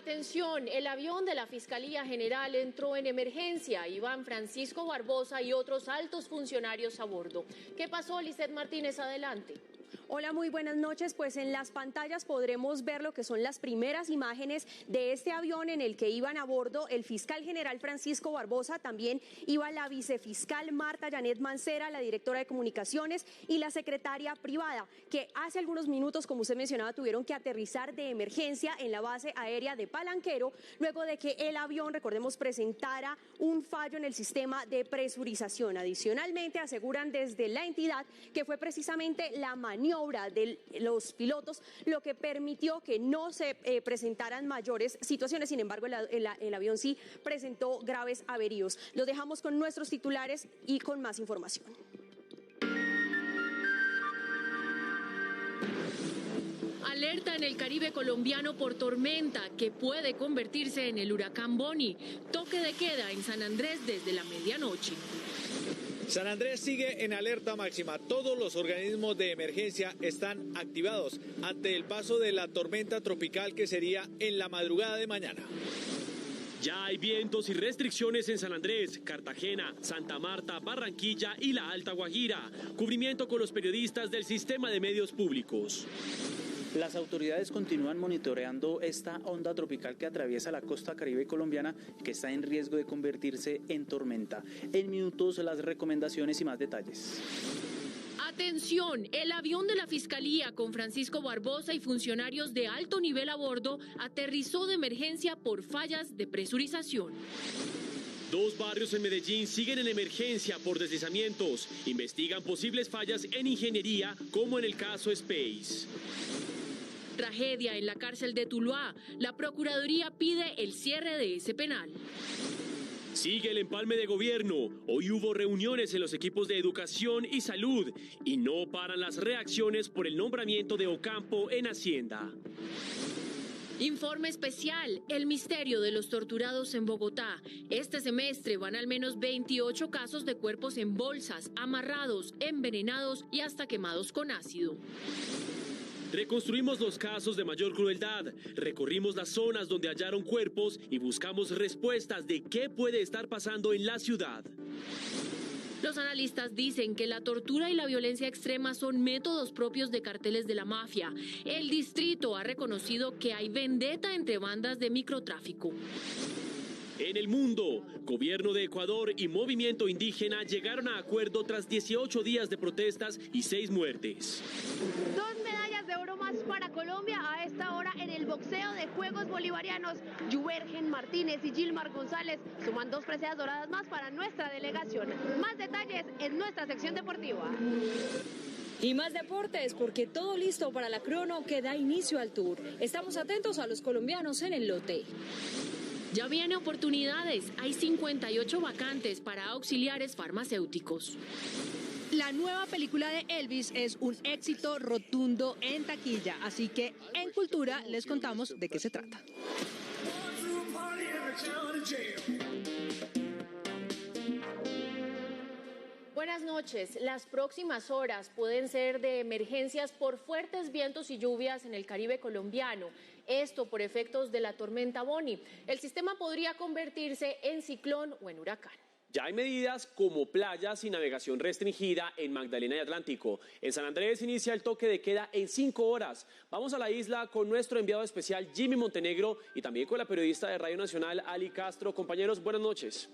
Atención, el avión de la Fiscalía General entró en emergencia. Iban Francisco Barbosa y otros altos funcionarios a bordo. ¿Qué pasó, Lisset Martínez? Adelante. Hola, muy buenas noches. Pues en las pantallas podremos ver lo que son las primeras imágenes de este avión en el que iban a bordo el fiscal general Francisco Barbosa, también iba la vicefiscal Marta Janet Mancera, la directora de comunicaciones y la secretaria privada, que hace algunos minutos, como usted mencionaba, tuvieron que aterrizar de emergencia en la base aérea de Palanquero, luego de que el avión, recordemos, presentara un fallo en el sistema de presurización. Adicionalmente, aseguran desde la entidad que fue precisamente la maniobra de los pilotos lo que permitió que no se presentaran mayores situaciones. Sin embargo, el avión sí presentó graves averíos. Los dejamos con nuestros titulares y con más información. Alerta en el Caribe colombiano por tormenta que puede convertirse en el huracán Bonnie. Toque de queda en San Andrés desde la medianoche. San Andrés sigue en alerta máxima. Todos los organismos de emergencia están activados ante el paso de la tormenta tropical que sería en la madrugada de mañana. Ya hay vientos y restricciones en San Andrés, Cartagena, Santa Marta, Barranquilla y la Alta Guajira. Cubrimiento con los periodistas del sistema de medios públicos. Las autoridades continúan monitoreando esta onda tropical que atraviesa la costa caribe colombiana, que está en riesgo de convertirse en tormenta. En minutos, las recomendaciones y más detalles. Atención, el avión de la Fiscalía con Francisco Barbosa y funcionarios de alto nivel a bordo aterrizó de emergencia por fallas de presurización. 2 barrios en Medellín siguen en emergencia por deslizamientos. Investigan posibles fallas en ingeniería, como en el caso Space. Tragedia en la cárcel de Tuluá. La Procuraduría pide el cierre de ese penal. Sigue el empalme de gobierno. Hoy hubo reuniones en los equipos de educación y salud y no paran las reacciones por el nombramiento de Ocampo en Hacienda. Informe especial, el misterio de los torturados en Bogotá. Este semestre van al menos 28 casos de cuerpos en bolsas, amarrados, envenenados y hasta quemados con ácido. Reconstruimos los casos de mayor crueldad, recorrimos las zonas donde hallaron cuerpos y buscamos respuestas de qué puede estar pasando en la ciudad. Los analistas dicen que la tortura y la violencia extrema son métodos propios de carteles de la mafia. El distrito ha reconocido que hay vendetta entre bandas de microtráfico. En el mundo, gobierno de Ecuador y movimiento indígena llegaron a acuerdo tras 18 días de protestas y 6 muertes. 2 medallas de oro más para Colombia a esta hora en el boxeo de Juegos Bolivarianos. Juergen Martínez y Gilmar González suman 2 preseas doradas más para nuestra delegación. Más detalles en nuestra sección deportiva. Y más deportes, porque todo listo para la crono que da inicio al Tour. Estamos atentos a los colombianos en el lote. Ya viene oportunidades. Hay 58 vacantes para auxiliares farmacéuticos. La nueva película de Elvis es un éxito rotundo en taquilla, así que en Cultura les contamos de qué se trata. Buenas noches. Las próximas horas pueden ser de emergencias por fuertes vientos y lluvias en el Caribe colombiano. Esto por efectos de la tormenta Bonnie. El sistema podría convertirse en ciclón o en huracán. Ya hay medidas como playas y navegación restringida en Magdalena y Atlántico. En San Andrés inicia el toque de queda en 5 horas. Vamos a la isla con nuestro enviado especial Jimmy Montenegro y también con la periodista de Radio Nacional Ali Castro. Compañeros, buenas noches.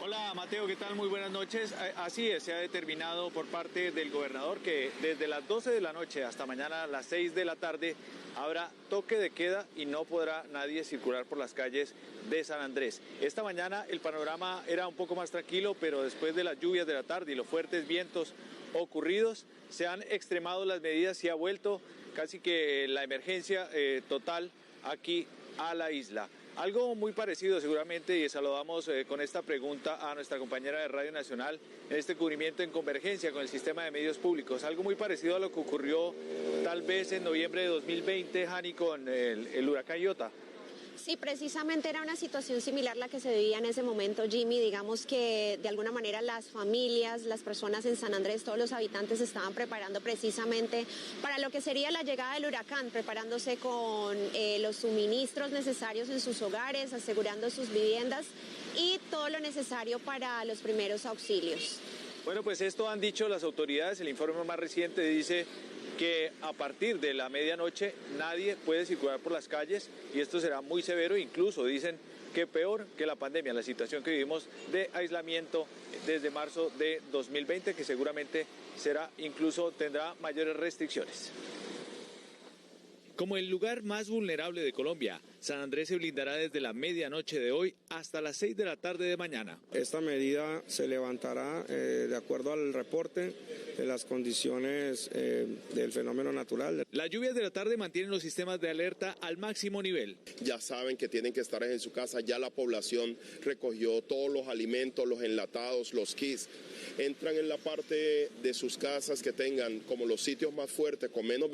Hola Mateo, ¿qué tal? Muy buenas noches. Así es, se ha determinado por parte del gobernador que desde las 12 de la noche hasta mañana a las 6 de la tarde habrá toque de queda y no podrá nadie circular por las calles de San Andrés. Esta mañana el panorama era un poco más tranquilo, pero después de las lluvias de la tarde y los fuertes vientos ocurridos, se han extremado las medidas y ha vuelto casi que la emergencia total aquí a la isla. Algo muy parecido seguramente, y saludamos con esta pregunta a nuestra compañera de Radio Nacional en este cubrimiento en convergencia con el sistema de medios públicos. Algo muy parecido a lo que ocurrió tal vez en noviembre de 2020, Jani, con el huracán Iota. Sí, precisamente era una situación similar la que se vivía en ese momento, Jimmy. Digamos que de alguna manera las familias, las personas en San Andrés, todos los habitantes se estaban preparando precisamente para lo que sería la llegada del huracán, preparándose con los suministros necesarios en sus hogares, asegurando sus viviendas y todo lo necesario para los primeros auxilios. Bueno, pues esto han dicho las autoridades. El informe más reciente dice que a partir de la medianoche nadie puede circular por las calles y esto será muy severo, incluso dicen que peor que la pandemia, la situación que vivimos de aislamiento desde marzo de 2020, que seguramente tendrá mayores restricciones. Como el lugar más vulnerable de Colombia, San Andrés se blindará desde la medianoche de hoy hasta las 6 de la tarde de mañana. Esta medida se levantará de acuerdo al reporte de las condiciones del fenómeno natural. Las lluvias de la tarde mantienen los sistemas de alerta al máximo nivel. Ya saben que tienen que estar en su casa, ya la población recogió todos los alimentos, los enlatados, los kits. Entran en la parte de sus casas que tengan como los sitios más fuertes, con menos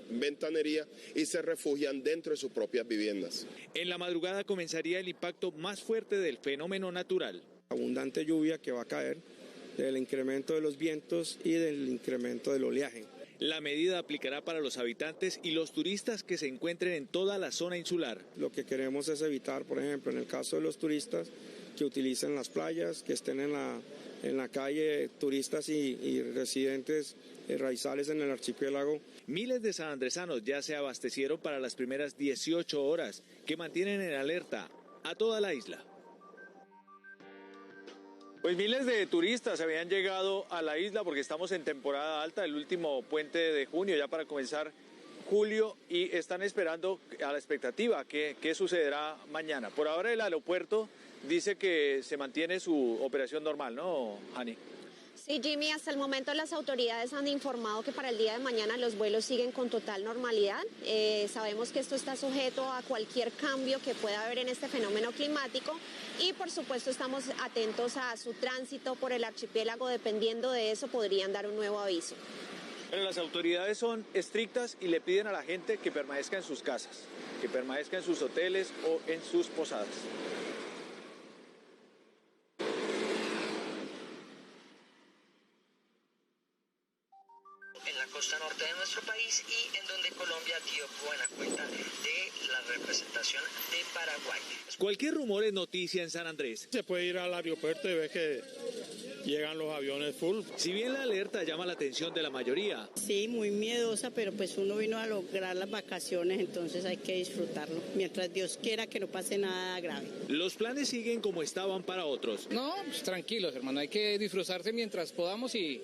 ventanería, y se refugian dentro de sus propias viviendas. En la madrugada comenzaría el impacto más fuerte del fenómeno natural. Abundante lluvia que va a caer, del incremento de los vientos y del incremento del oleaje. La medida aplicará para los habitantes y los turistas que se encuentren en toda la zona insular. Lo que queremos es evitar, por ejemplo, en el caso de los turistas, que utilicen las playas, que estén en la calle turistas y residentes raizales en el archipiélago. Miles de sanandresanos ya se abastecieron para las primeras 18 horas que mantienen en alerta a toda la isla. Pues miles de turistas habían llegado a la isla porque estamos en temporada alta, el último puente de junio ya para comenzar julio, y están esperando a la expectativa qué sucederá mañana. Por ahora el aeropuerto dice que se mantiene su operación normal, ¿no, Hani? Sí, Jimmy, hasta el momento las autoridades han informado que para el día de mañana los vuelos siguen con total normalidad. Sabemos que esto está sujeto a cualquier cambio que pueda haber en este fenómeno climático y por supuesto estamos atentos a su tránsito por el archipiélago. Dependiendo de eso podrían dar un nuevo aviso. Pero las autoridades son estrictas y le piden a la gente que permanezca en sus casas, que permanezca en sus hoteles o en sus posadas. En la costa norte de nuestro país y en donde Colombia dio buena cuenta de la representación de Paraguay. Cualquier rumor es noticia en San Andrés. Se puede ir al aeropuerto y ver que llegan los aviones full. Si bien la alerta llama la atención de la mayoría. Sí, muy miedosa, pero pues uno vino a lograr las vacaciones, entonces hay que disfrutarlo. Mientras Dios quiera que no pase nada grave. Los planes siguen como estaban para otros. No, pues tranquilos, hermano, hay que disfrazarse mientras podamos y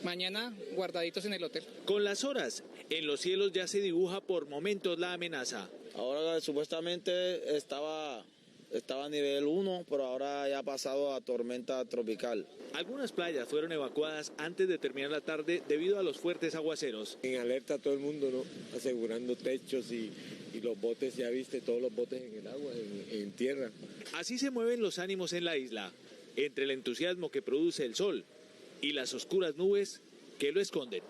mañana guardaditos en el hotel. Con las horas, en los cielos ya se dibuja por momentos la amenaza. Ahora supuestamente estaba a nivel 1, pero ahora ya ha pasado a tormenta tropical. Algunas playas fueron evacuadas antes de terminar la tarde debido a los fuertes aguaceros. En alerta todo el mundo, ¿no? Asegurando techos y los botes, ya viste, todos los botes en el agua, en tierra. Así se mueven los ánimos en la isla, entre el entusiasmo que produce el sol y las oscuras nubes que lo esconden.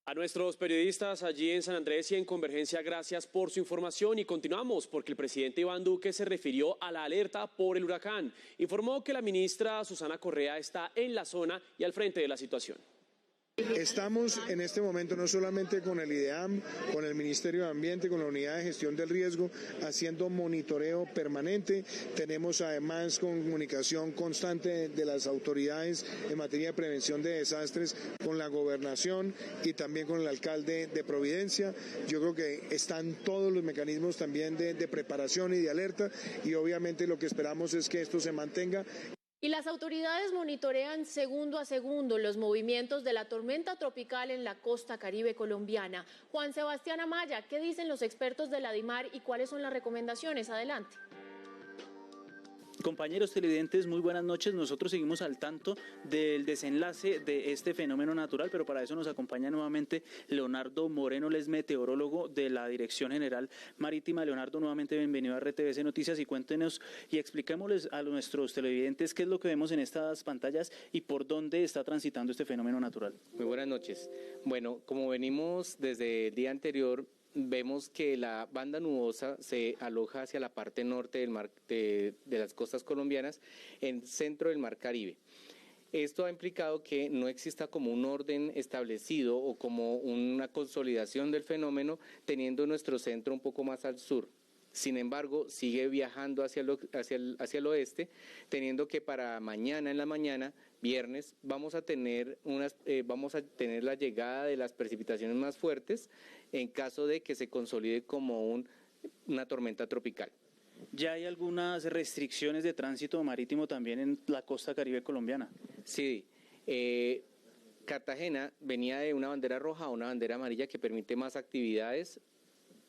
A nuestros periodistas allí en San Andrés y en Convergencia, gracias por su información y continuamos porque el presidente Iván Duque se refirió a la alerta por el huracán. Informó que la ministra Susana Correa está en la zona y al frente de la situación. Estamos en este momento no solamente con el IDEAM, con el Ministerio de Ambiente, con la Unidad de Gestión del Riesgo, haciendo monitoreo permanente. Tenemos además comunicación constante de las autoridades en materia de prevención de desastres con la gobernación y también con el alcalde de Providencia. Yo creo que están todos los mecanismos también de preparación y de alerta y obviamente lo que esperamos es que esto se mantenga. Y las autoridades monitorean segundo a segundo los movimientos de la tormenta tropical en la costa caribe colombiana. Juan Sebastián Amaya, ¿qué dicen los expertos de la DIMAR y cuáles son las recomendaciones? Adelante. Compañeros televidentes, muy buenas noches. Nosotros seguimos al tanto del desenlace de este fenómeno natural, pero para eso nos acompaña nuevamente Leonardo Moreno, él es meteorólogo de la Dirección General Marítima. Leonardo, nuevamente bienvenido a RTVC Noticias y cuéntenos y expliquémosles a nuestros televidentes qué es lo que vemos en estas pantallas y por dónde está transitando este fenómeno natural. Muy buenas noches. Bueno, como venimos desde el día anterior vemos que la banda nubosa se aloja hacia la parte norte del mar, de las costas colombianas, en centro del Mar Caribe. Esto ha implicado que no exista como un orden establecido o como una consolidación del fenómeno, teniendo nuestro centro un poco más al sur. Sin embargo, sigue viajando hacia el oeste, teniendo que para mañana en la mañana, viernes, vamos a tener la llegada de las precipitaciones más fuertes en caso de que se consolide como una tormenta tropical. ¿Ya hay algunas restricciones de tránsito marítimo también en la costa caribe colombiana? Sí, Cartagena venía de una bandera roja a una bandera amarilla que permite más actividades.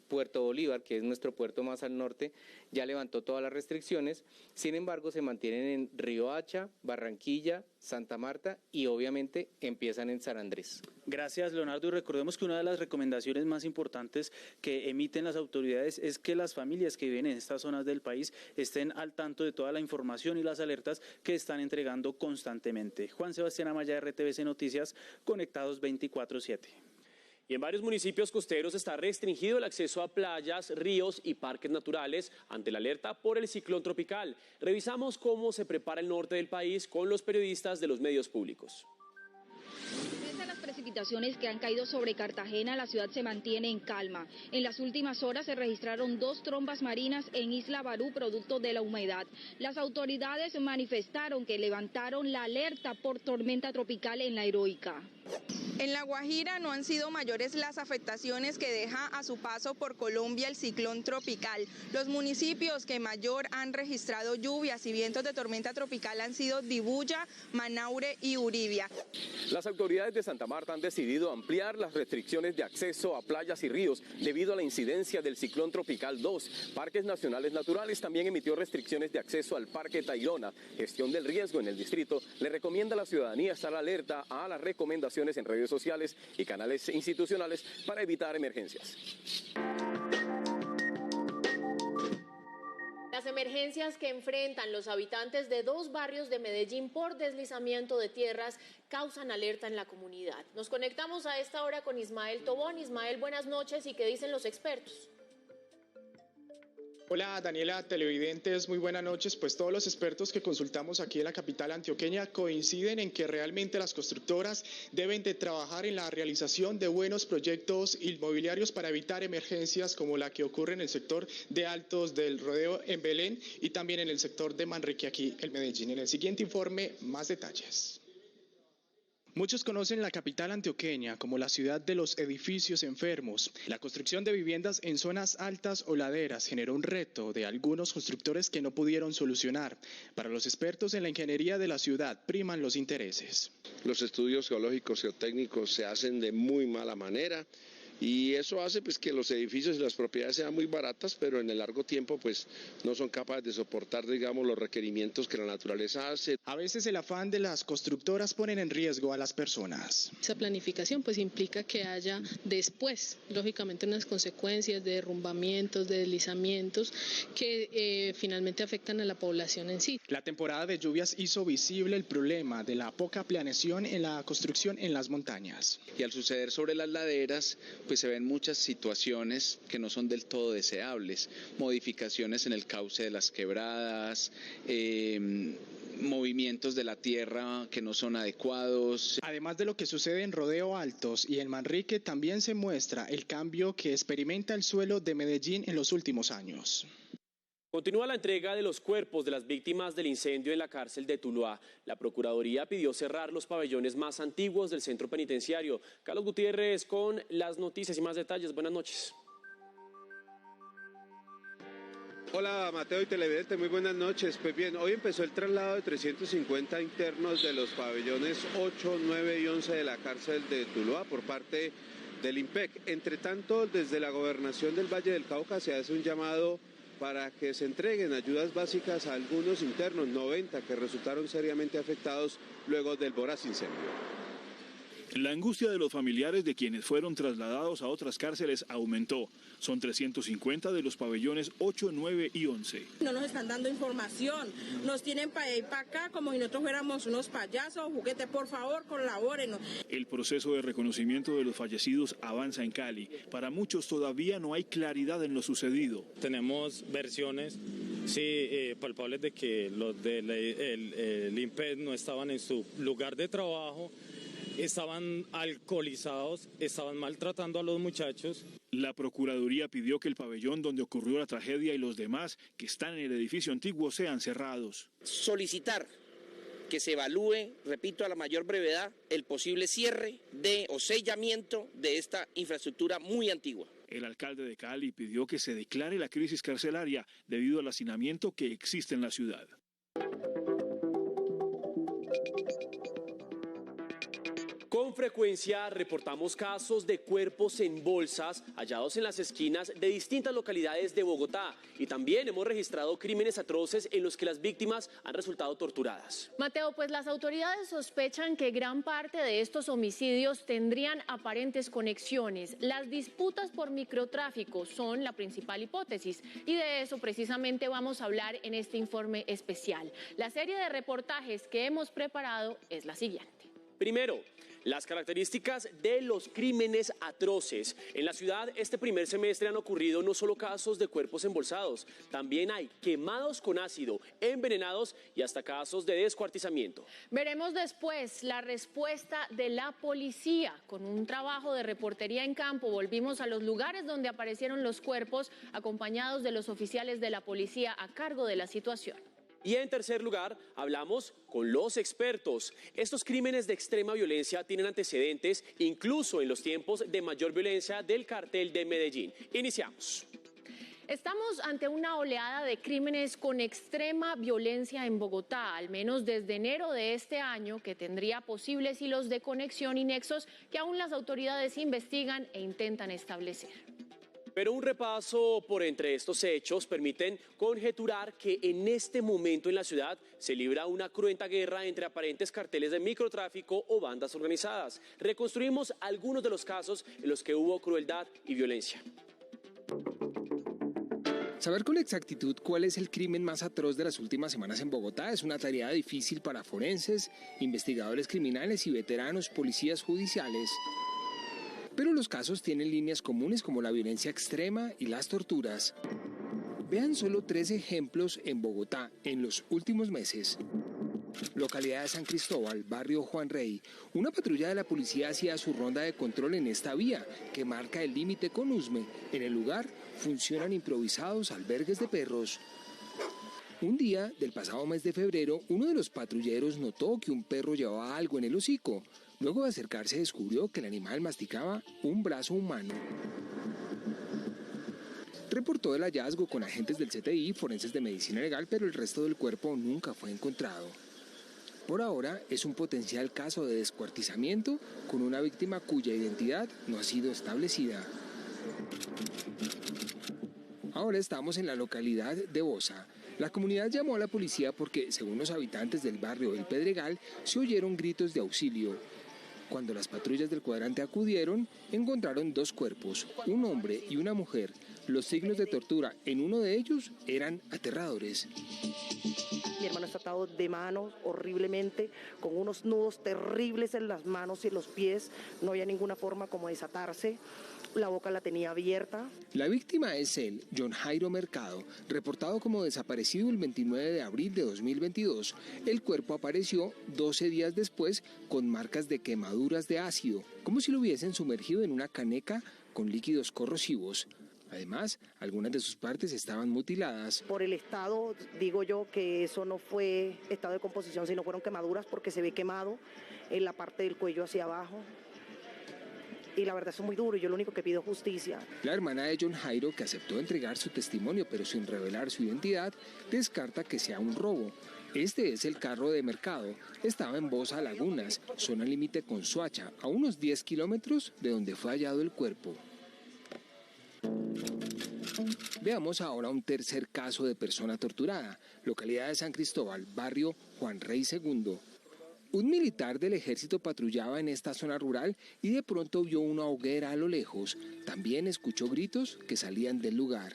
Puerto Bolívar, que es nuestro puerto más al norte, ya levantó todas las restricciones, sin embargo se mantienen en Riohacha, Barranquilla, Santa Marta y obviamente empiezan en San Andrés. Gracias, Leonardo, y recordemos que una de las recomendaciones más importantes que emiten las autoridades es que las familias que viven en estas zonas del país estén al tanto de toda la información y las alertas que están entregando constantemente. Juan Sebastián Amaya, RTVC Noticias, conectados 24/7. Y en varios municipios costeros está restringido el acceso a playas, ríos y parques naturales ante la alerta por el ciclón tropical. Revisamos cómo se prepara el norte del país con los periodistas de los medios públicos. Pese a las precipitaciones que han caído sobre Cartagena, la ciudad se mantiene en calma. En las últimas horas se registraron 2 trombas marinas en Isla Barú, producto de la humedad. Las autoridades manifestaron que levantaron la alerta por tormenta tropical en La Heroica. En La Guajira no han sido mayores las afectaciones que deja a su paso por Colombia el ciclón tropical. Los municipios que mayor han registrado lluvias y vientos de tormenta tropical han sido Dibuya, Manaure y Uribia. Las autoridades de Santa Marta han decidido ampliar las restricciones de acceso a playas y ríos debido a la incidencia del ciclón tropical 2. Parques Nacionales Naturales también emitió restricciones de acceso al Parque Tayrona. Gestión del Riesgo en el distrito le recomienda a la ciudadanía estar alerta a las recomendaciones en redes sociales y canales institucionales para evitar emergencias. Las emergencias que enfrentan los habitantes de 2 barrios de Medellín por deslizamiento de tierras causan alerta en la comunidad. Nos conectamos a esta hora con Ismael Tobón. Ismael, buenas noches. ¿Y qué dicen los expertos? Hola Daniela, televidentes, muy buenas noches. Pues todos los expertos que consultamos aquí en la capital antioqueña coinciden en que realmente las constructoras deben de trabajar en la realización de buenos proyectos inmobiliarios para evitar emergencias como la que ocurre en el sector de Altos del Rodeo en Belén y también en el sector de Manrique aquí en Medellín. En el siguiente informe, más detalles. Muchos conocen la capital antioqueña como la ciudad de los edificios enfermos. La construcción de viviendas en zonas altas o laderas generó un reto de algunos constructores que no pudieron solucionar. Para los expertos en la ingeniería de la ciudad, priman los intereses. Los estudios geológicos, geotécnicos se hacen de muy mala manera. Y eso hace pues que los edificios y las propiedades sean muy baratas, pero en el largo tiempo pues no son capaces de soportar, digamos, los requerimientos que la naturaleza hace. A veces el afán de las constructoras ponen en riesgo a las personas. Esa planificación pues implica que haya después, lógicamente, unas consecuencias de derrumbamientos, de deslizamientos que finalmente afectan a la población en sí. La temporada de lluvias hizo visible el problema de la poca planeación en la construcción en las montañas. Y al suceder sobre las laderas, pues se ven muchas situaciones que no son del todo deseables, modificaciones en el cauce de las quebradas, movimientos de la tierra que no son adecuados. Además de lo que sucede en Rodeo Altos y en Manrique, también se muestra el cambio que experimenta el suelo de Medellín en los últimos años. Continúa la entrega de los cuerpos de las víctimas del incendio en la cárcel de Tuluá. La Procuraduría pidió cerrar los pabellones más antiguos del centro penitenciario. Carlos Gutiérrez con las noticias y más detalles. Buenas noches. Hola Mateo y televidente, muy buenas noches. Pues bien, hoy empezó el traslado de 350 internos de los pabellones 8, 9 y 11 de la cárcel de Tuluá por parte del IMPEC. Entre tanto, desde la Gobernación del Valle del Cauca se hace un llamado para que se entreguen ayudas básicas a algunos internos, 90 que resultaron seriamente afectados luego del voraz incendio. La angustia de los familiares de quienes fueron trasladados a otras cárceles aumentó. Son 350 de los pabellones 8, 9 y 11. No nos están dando información, nos tienen para allá y para acá como si nosotros fuéramos unos payasos o juguetes. Por favor, colabórenos. El proceso de reconocimiento de los fallecidos avanza en Cali. Para muchos todavía no hay claridad en lo sucedido. Tenemos versiones palpables de que los del INPED no estaban en su lugar de trabajo, estaban alcoholizados, estaban maltratando a los muchachos. La Procuraduría pidió que el pabellón donde ocurrió la tragedia y los demás que están en el edificio antiguo sean cerrados. Solicitar que se evalúe, repito, a la mayor brevedad, el posible cierre o sellamiento de esta infraestructura muy antigua. El alcalde de Cali pidió que se declare la crisis carcelaria debido al hacinamiento que existe en la ciudad. Con frecuencia reportamos casos de cuerpos en bolsas hallados en las esquinas de distintas localidades de Bogotá y también hemos registrado crímenes atroces en los que las víctimas han resultado torturadas. Mateo, pues las autoridades sospechan que gran parte de estos homicidios tendrían aparentes conexiones. Las disputas por microtráfico son la principal hipótesis y de eso precisamente vamos a hablar en este informe especial. La serie de reportajes que hemos preparado es la siguiente. Primero, las características de los crímenes atroces. En la ciudad este primer semestre han ocurrido no solo casos de cuerpos embolsados, también hay quemados con ácido, envenenados y hasta casos de descuartizamiento. Veremos después la respuesta de la policía. Con un trabajo de reportería en campo volvimos a los lugares donde aparecieron los cuerpos acompañados de los oficiales de la policía a cargo de la situación. Y en tercer lugar, hablamos con los expertos. Estos crímenes de extrema violencia tienen antecedentes incluso en los tiempos de mayor violencia del cartel de Medellín. Iniciamos. Estamos ante una oleada de crímenes con extrema violencia en Bogotá, al menos desde enero de este año, que tendría posibles hilos de conexión y nexos que aún las autoridades investigan e intentan establecer. Pero un repaso por entre estos hechos permiten conjeturar que en este momento en la ciudad se libra una cruenta guerra entre aparentes carteles de microtráfico o bandas organizadas. Reconstruimos algunos de los casos en los que hubo crueldad y violencia. Saber con exactitud cuál es el crimen más atroz de las últimas semanas en Bogotá es una tarea difícil para forenses, investigadores criminales y veteranos policías judiciales. Pero los casos tienen líneas comunes como la violencia extrema y las torturas. Vean solo 3 ejemplos en Bogotá en los últimos meses. Localidad de San Cristóbal, barrio Juan Rey. Una patrulla de la policía hacía su ronda de control en esta vía, que marca el límite con Usme. En el lugar funcionan improvisados albergues de perros. Un día del pasado mes de febrero, uno de los patrulleros notó que un perro llevaba algo en el hocico. Luego de acercarse descubrió que el animal masticaba un brazo humano. Reportó el hallazgo con agentes del CTI y forenses de medicina legal, pero el resto del cuerpo nunca fue encontrado. Por ahora es un potencial caso de descuartizamiento con una víctima cuya identidad no ha sido establecida. Ahora estamos en la localidad de Bosa. La comunidad llamó a la policía porque, según los habitantes del barrio El Pedregal, se oyeron gritos de auxilio. Cuando las patrullas del cuadrante acudieron, encontraron 2 cuerpos, un hombre y una mujer. Los signos de tortura en uno de ellos eran aterradores. Mi hermano está atado de manos horriblemente, con unos nudos terribles en las manos y en los pies. No había ninguna forma como desatarse. La boca la tenía abierta. La víctima es él, John Jairo Mercado, reportado como desaparecido el 29 de abril de 2022. El cuerpo apareció 12 días después con marcas de quemaduras de ácido, como si lo hubiesen sumergido en una caneca con líquidos corrosivos. Además, algunas de sus partes estaban mutiladas. Por el estado, digo yo que eso no fue estado de composición, sino fueron quemaduras porque se ve quemado en la parte del cuello hacia abajo. Y la verdad es muy duro y yo lo único que pido es justicia. La hermana de John Jairo, que aceptó entregar su testimonio pero sin revelar su identidad, descarta que sea un robo. Este es el carro de Mercado. Estaba en Bosa Lagunas, zona límite con Soacha, a unos 10 kilómetros de donde fue hallado el cuerpo. Veamos ahora un tercer caso de persona torturada. Localidad de San Cristóbal, barrio Juan Rey II. Un militar del ejército patrullaba en esta zona rural y de pronto vio una hoguera a lo lejos. También escuchó gritos que salían del lugar.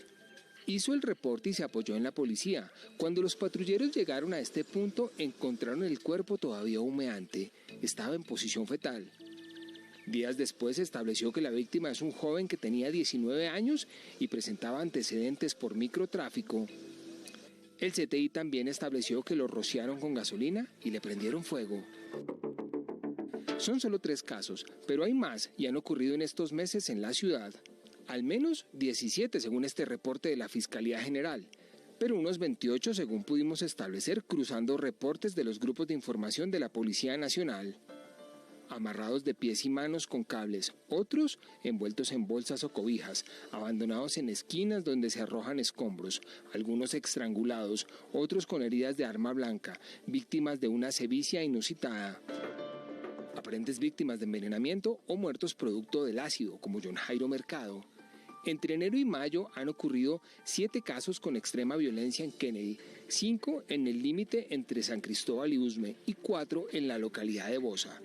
Hizo el reporte y se apoyó en la policía. Cuando los patrulleros llegaron a este punto, encontraron el cuerpo todavía humeante. Estaba en posición fetal. Días después se estableció que la víctima es un joven que tenía 19 años y presentaba antecedentes por microtráfico. El CTI también estableció que lo rociaron con gasolina y le prendieron fuego. Son solo 3 casos, pero hay más y han ocurrido en estos meses en la ciudad. Al menos 17 según este reporte de la Fiscalía General, pero unos 28 según pudimos establecer cruzando reportes de los grupos de información de la Policía Nacional. Amarrados de pies y manos con cables, otros envueltos en bolsas o cobijas, abandonados en esquinas donde se arrojan escombros, algunos estrangulados, otros con heridas de arma blanca, víctimas de una sevicia inusitada. Aparentes víctimas de envenenamiento o muertos producto del ácido, como John Jairo Mercado. Entre enero y mayo han ocurrido 7 casos con extrema violencia en Kennedy, 5 en el límite entre San Cristóbal y Usme y 4 en la localidad de Bosa.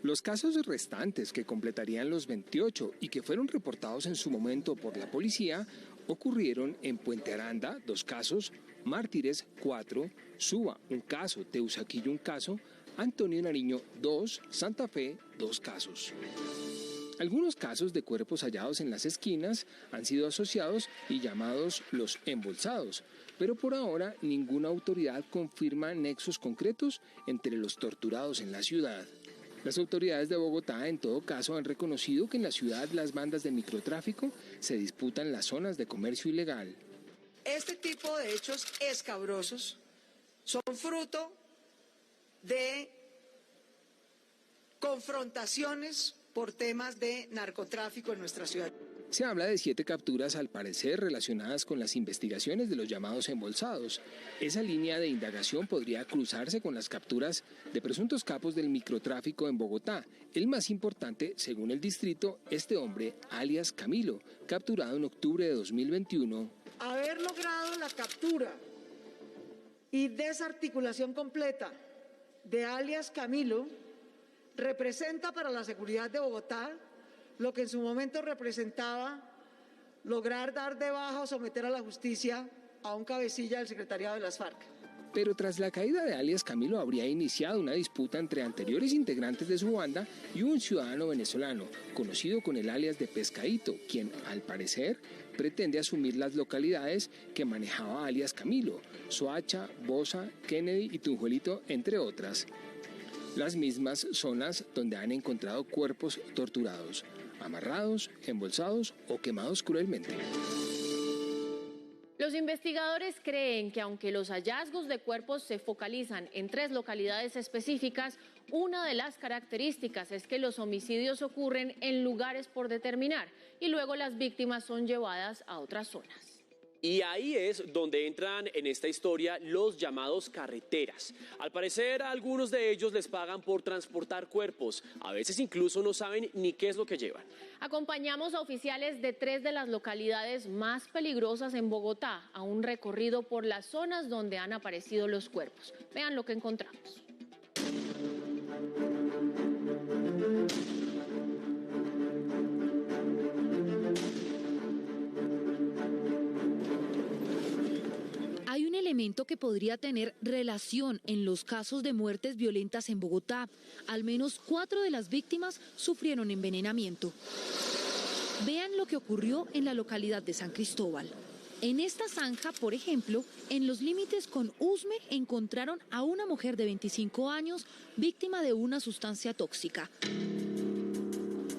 Los casos restantes, que completarían los 28 y que fueron reportados en su momento por la policía, ocurrieron en Puente Aranda, 2 casos, Mártires, 4, Suba, 1 caso, Teusaquillo, 1 caso, Antonio Nariño, 2, Santa Fe, 2 casos. Algunos casos de cuerpos hallados en las esquinas han sido asociados y llamados los embolsados, pero por ahora ninguna autoridad confirma nexos concretos entre los torturados en la ciudad. Las autoridades de Bogotá, en todo caso, han reconocido que en la ciudad las bandas de microtráfico se disputan las zonas de comercio ilegal. Este tipo de hechos escabrosos son fruto de confrontaciones por temas de narcotráfico en nuestra ciudad. Se habla de 7 capturas al parecer relacionadas con las investigaciones de los llamados embolsados. Esa línea de indagación podría cruzarse con las capturas de presuntos capos del microtráfico en Bogotá. El más importante, según el distrito, este hombre, alias Camilo, capturado en octubre de 2021. Haber logrado la captura y desarticulación completa de alias Camilo representa para la seguridad de Bogotá lo que en su momento representaba lograr dar de baja o someter a la justicia a un cabecilla del secretariado de las FARC. Pero tras la caída de alias Camilo habría iniciado una disputa entre anteriores integrantes de su banda y un ciudadano venezolano, conocido con el alias de Pescadito, quien, al parecer, pretende asumir las localidades que manejaba alias Camilo, Soacha, Bosa, Kennedy y Tunjuelito, entre otras. Las mismas zonas donde han encontrado cuerpos torturados, amarrados, embolsados o quemados cruelmente. Los investigadores creen que aunque los hallazgos de cuerpos se focalizan en 3 localidades específicas, una de las características es que los homicidios ocurren en lugares por determinar y luego las víctimas son llevadas a otras zonas. Y ahí es donde entran en esta historia los llamados carreteras. Al parecer, a algunos de ellos les pagan por transportar cuerpos. A veces incluso no saben ni qué es lo que llevan. Acompañamos a oficiales de 3 de las localidades más peligrosas en Bogotá a un recorrido por las zonas donde han aparecido los cuerpos. Vean lo que encontramos. Hay un elemento que podría tener relación en los casos de muertes violentas en Bogotá. Al menos 4 de las víctimas sufrieron envenenamiento. Vean lo que ocurrió en la localidad de San Cristóbal. En esta zanja, por ejemplo, en los límites con Usme encontraron a una mujer de 25 años víctima de una sustancia tóxica.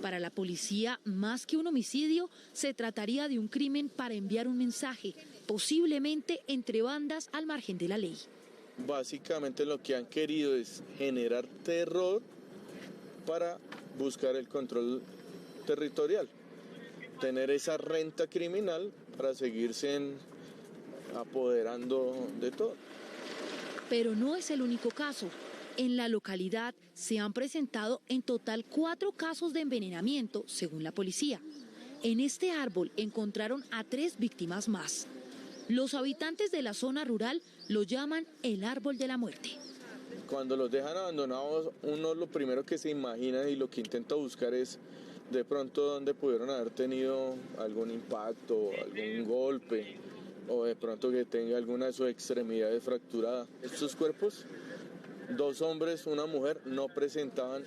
Para la policía, más que un homicidio, se trataría de un crimen para enviar un mensaje, posiblemente entre bandas al margen de la ley. Básicamente lo que han querido es generar terror para buscar el control territorial, tener esa renta criminal para seguirse apoderando de todo. Pero no es el único caso. En la localidad se han presentado en total 4 casos de envenenamiento, según la policía. En este árbol encontraron a 3 víctimas más. Los habitantes de la zona rural lo llaman el árbol de la muerte. Cuando los dejan abandonados, uno lo primero que se imagina y lo que intenta buscar es de pronto dónde pudieron haber tenido algún impacto, algún golpe, o de pronto que tenga alguna de sus extremidades fracturada. Estos cuerpos, 2 hombres, una mujer, no presentaban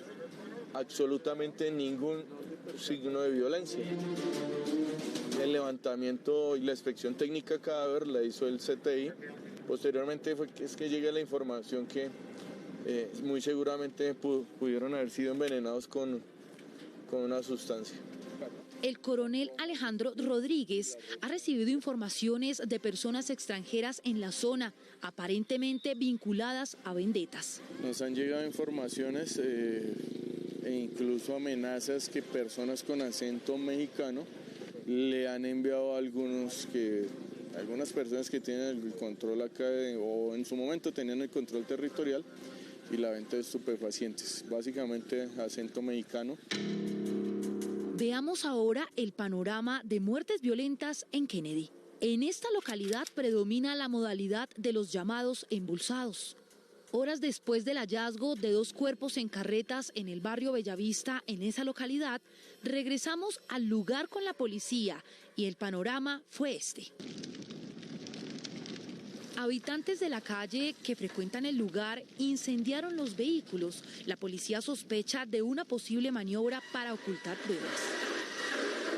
absolutamente ningún signo de violencia. El levantamiento y la inspección técnica cadáver la hizo el CTI. Posteriormente es que llega la información que muy seguramente pudieron haber sido envenenados con una sustancia. El coronel Alejandro Rodríguez ha recibido informaciones de personas extranjeras en la zona, aparentemente vinculadas a vendetas. Nos han llegado informaciones e incluso amenazas que personas con acento mexicano le han enviado a algunas personas que tienen el control acá o en su momento tenían el control territorial y la venta de estupefacientes, básicamente acento mexicano. Veamos ahora el panorama de muertes violentas en Kennedy. En esta localidad predomina la modalidad de los llamados embolsados. Horas después del hallazgo de 2 cuerpos en carretas en el barrio Bellavista, en esa localidad, regresamos al lugar con la policía y el panorama fue este. Habitantes de la calle que frecuentan el lugar incendiaron los vehículos. La policía sospecha de una posible maniobra para ocultar pruebas.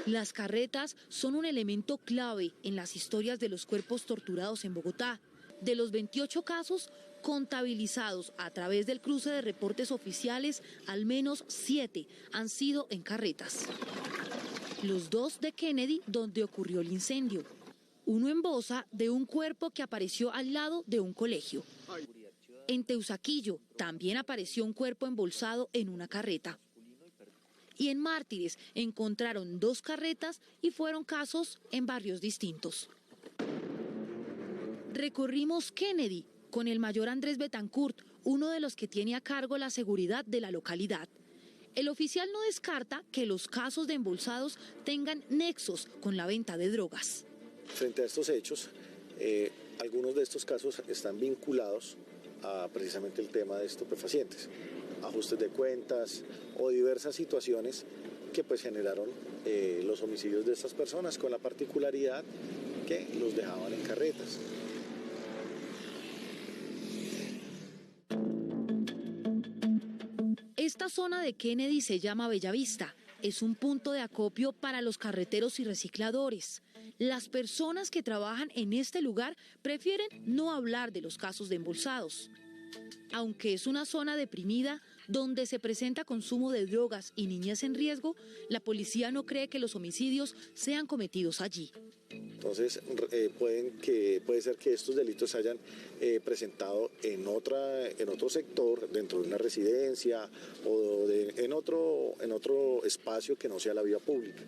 Las carretas son un elemento clave en las historias de los cuerpos torturados en Bogotá. De los 28 casos contabilizados a través del cruce de reportes oficiales, al menos 7 han sido en carretas. Los 2 de Kennedy, donde ocurrió el incendio. Uno en Bosa, de un cuerpo que apareció al lado de un colegio. En Teusaquillo también apareció un cuerpo embolsado en una carreta. Y en Mártires encontraron 2 carretas y fueron casos en barrios distintos. Recorrimos Kennedy con el mayor Andrés Betancourt, uno de los que tiene a cargo la seguridad de la localidad. El oficial no descarta que los casos de embolsados tengan nexos con la venta de drogas. Frente a estos hechos, algunos de estos casos están vinculados a precisamente el tema de estupefacientes, ajustes de cuentas o diversas situaciones que pues generaron los homicidios de estas personas, con la particularidad que los dejaban en carretas. Esta zona de Kennedy se llama Bellavista. Es un punto de acopio para los carreteros y recicladores. Las personas que trabajan en este lugar prefieren no hablar de los casos de embolsados. Aunque es una zona deprimida donde se presenta consumo de drogas y niñez en riesgo, la policía no cree que los homicidios sean cometidos allí. Entonces puede ser que estos delitos se hayan presentado en otro sector, dentro de una residencia o en otro espacio que no sea la vía pública.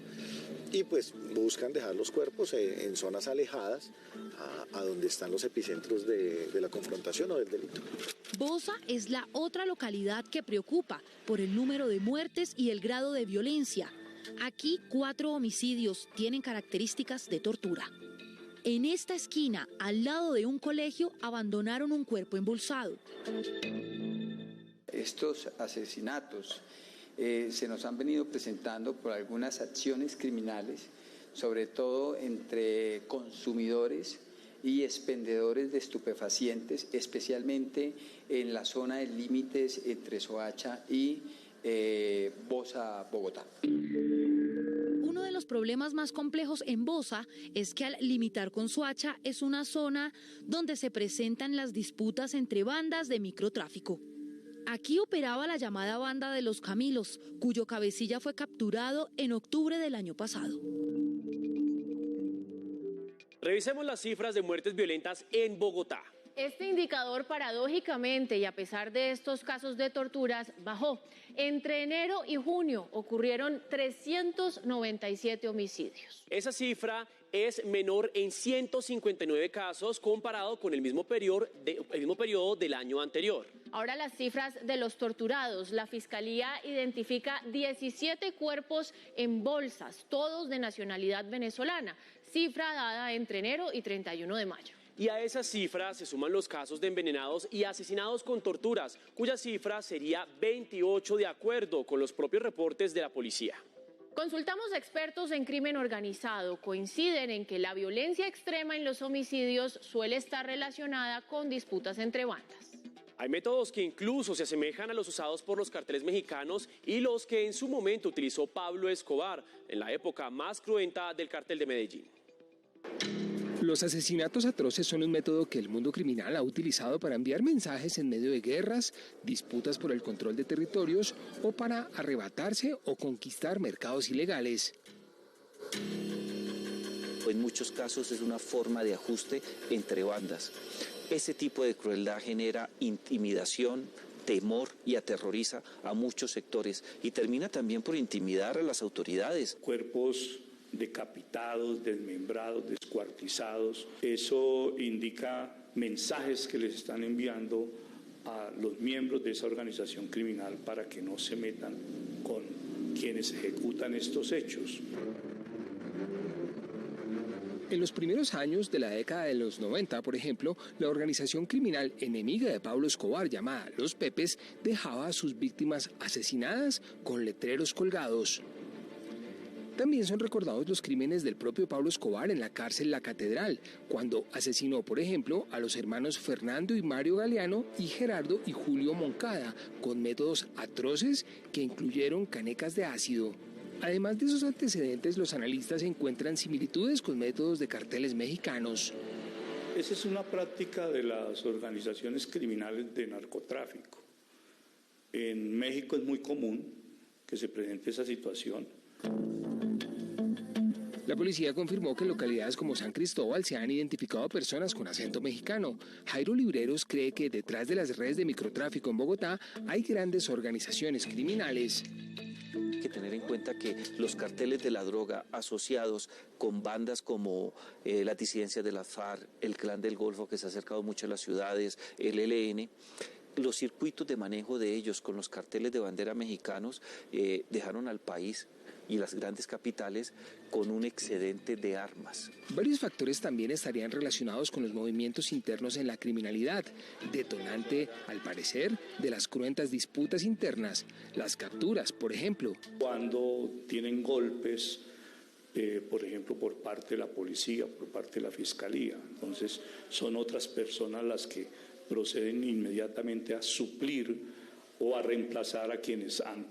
Y pues buscan dejar los cuerpos en zonas alejadas a donde están los epicentros de la confrontación o del delito. Bosa es la otra localidad que preocupa por el número de muertes y el grado de violencia. Aquí 4 homicidios tienen características de tortura. En esta esquina, al lado de un colegio, abandonaron un cuerpo embolsado. Estos asesinatos se nos han venido presentando por algunas acciones criminales, sobre todo entre consumidores y expendedores de estupefacientes, especialmente en la zona de límites entre Soacha y Bosa, Bogotá. Uno de los problemas más complejos en Bosa es que al limitar con Soacha es una zona donde se presentan las disputas entre bandas de microtráfico. Aquí operaba la llamada Banda de los Camilos, cuyo cabecilla fue capturado en octubre del año pasado. Revisemos las cifras de muertes violentas en Bogotá. Este indicador, paradójicamente, y a pesar de estos casos de torturas, bajó. Entre enero y junio ocurrieron 397 homicidios. Esa cifra es menor en 159 casos comparado con el mismo periodo del año anterior. Ahora las cifras de los torturados. La Fiscalía identifica 17 cuerpos en bolsas, todos de nacionalidad venezolana, cifra dada entre enero y 31 de mayo. Y a esas cifras se suman los casos de envenenados y asesinados con torturas, cuya cifra sería 28 de acuerdo con los propios reportes de la policía. Consultamos a expertos en crimen organizado. Coinciden en que la violencia extrema en los homicidios suele estar relacionada con disputas entre bandas. Hay métodos que incluso se asemejan a los usados por los carteles mexicanos y los que en su momento utilizó Pablo Escobar, en la época más cruenta del cártel de Medellín. Los asesinatos atroces son un método que el mundo criminal ha utilizado para enviar mensajes en medio de guerras, disputas por el control de territorios o para arrebatarse o conquistar mercados ilegales. En muchos casos es una forma de ajuste entre bandas. Ese tipo de crueldad genera intimidación, temor y aterroriza a muchos sectores y termina también por intimidar a las autoridades. Cuerpos decapitados, desmembrados, descuartizados. Eso indica mensajes que les están enviando a los miembros de esa organización criminal para que no se metan con quienes ejecutan estos hechos. En los primeros años de la década de los 90, por ejemplo, la organización criminal enemiga de Pablo Escobar, llamada Los Pepes, dejaba a sus víctimas asesinadas con letreros colgados. También son recordados los crímenes del propio Pablo Escobar en la cárcel La Catedral, cuando asesinó, por ejemplo, a los hermanos Fernando y Mario Galeano y Gerardo y Julio Moncada, con métodos atroces que incluyeron canecas de ácido. Además de esos antecedentes, los analistas encuentran similitudes con métodos de carteles mexicanos. Esa es una práctica de las organizaciones criminales de narcotráfico. En México es muy común que se presente esa situación. La policía confirmó que en localidades como San Cristóbal se han identificado personas con acento mexicano. Jairo Libreros cree que detrás de las redes de microtráfico en Bogotá hay grandes organizaciones criminales. Hay que tener en cuenta que los carteles de la droga asociados con bandas como las disidencias de la FARC, el Clan del Golfo que se ha acercado mucho a las ciudades, el ELN, los circuitos de manejo de ellos con los carteles de bandera mexicanos dejaron al país y las grandes capitales con un excedente de armas. Varios factores también estarían relacionados con los movimientos internos en la criminalidad, detonante, al parecer, de las cruentas disputas internas, las capturas, por ejemplo. Cuando tienen golpes, por ejemplo, por parte de la policía, por parte de la fiscalía, entonces son otras personas las que proceden inmediatamente a suplir o a reemplazar a quienes han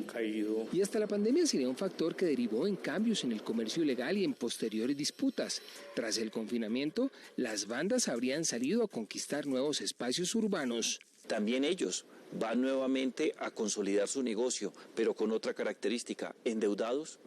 caído. Y hasta la pandemia sería un factor que derivó en cambios en el comercio ilegal y en posteriores disputas. Tras el confinamiento, las bandas habrían salido a conquistar nuevos espacios urbanos. También ellos van nuevamente a consolidar su negocio, pero con otra característica, endeudados,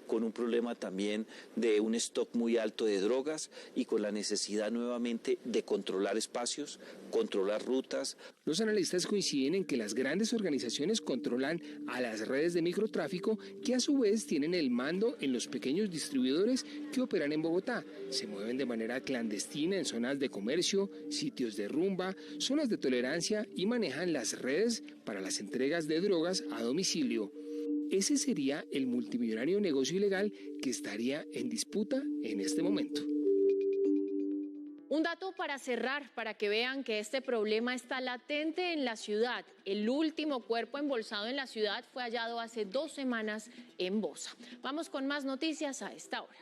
con un problema también de un stock muy alto de drogas y con la necesidad nuevamente de controlar espacios, controlar rutas. Los analistas coinciden en que las grandes organizaciones controlan a las redes de microtráfico que a su vez tienen el mando en los pequeños distribuidores que operan en Bogotá. Se mueven de manera clandestina en zonas de comercio, sitios de rumba, zonas de tolerancia y manejan las redes para las entregas de drogas a domicilio. Ese sería el multimillonario negocio ilegal que estaría en disputa en este momento. Un dato para cerrar, para que vean que este problema está latente en la ciudad. El último cuerpo embolsado en la ciudad fue hallado hace 2 semanas en Bosa. Vamos con más noticias a esta hora.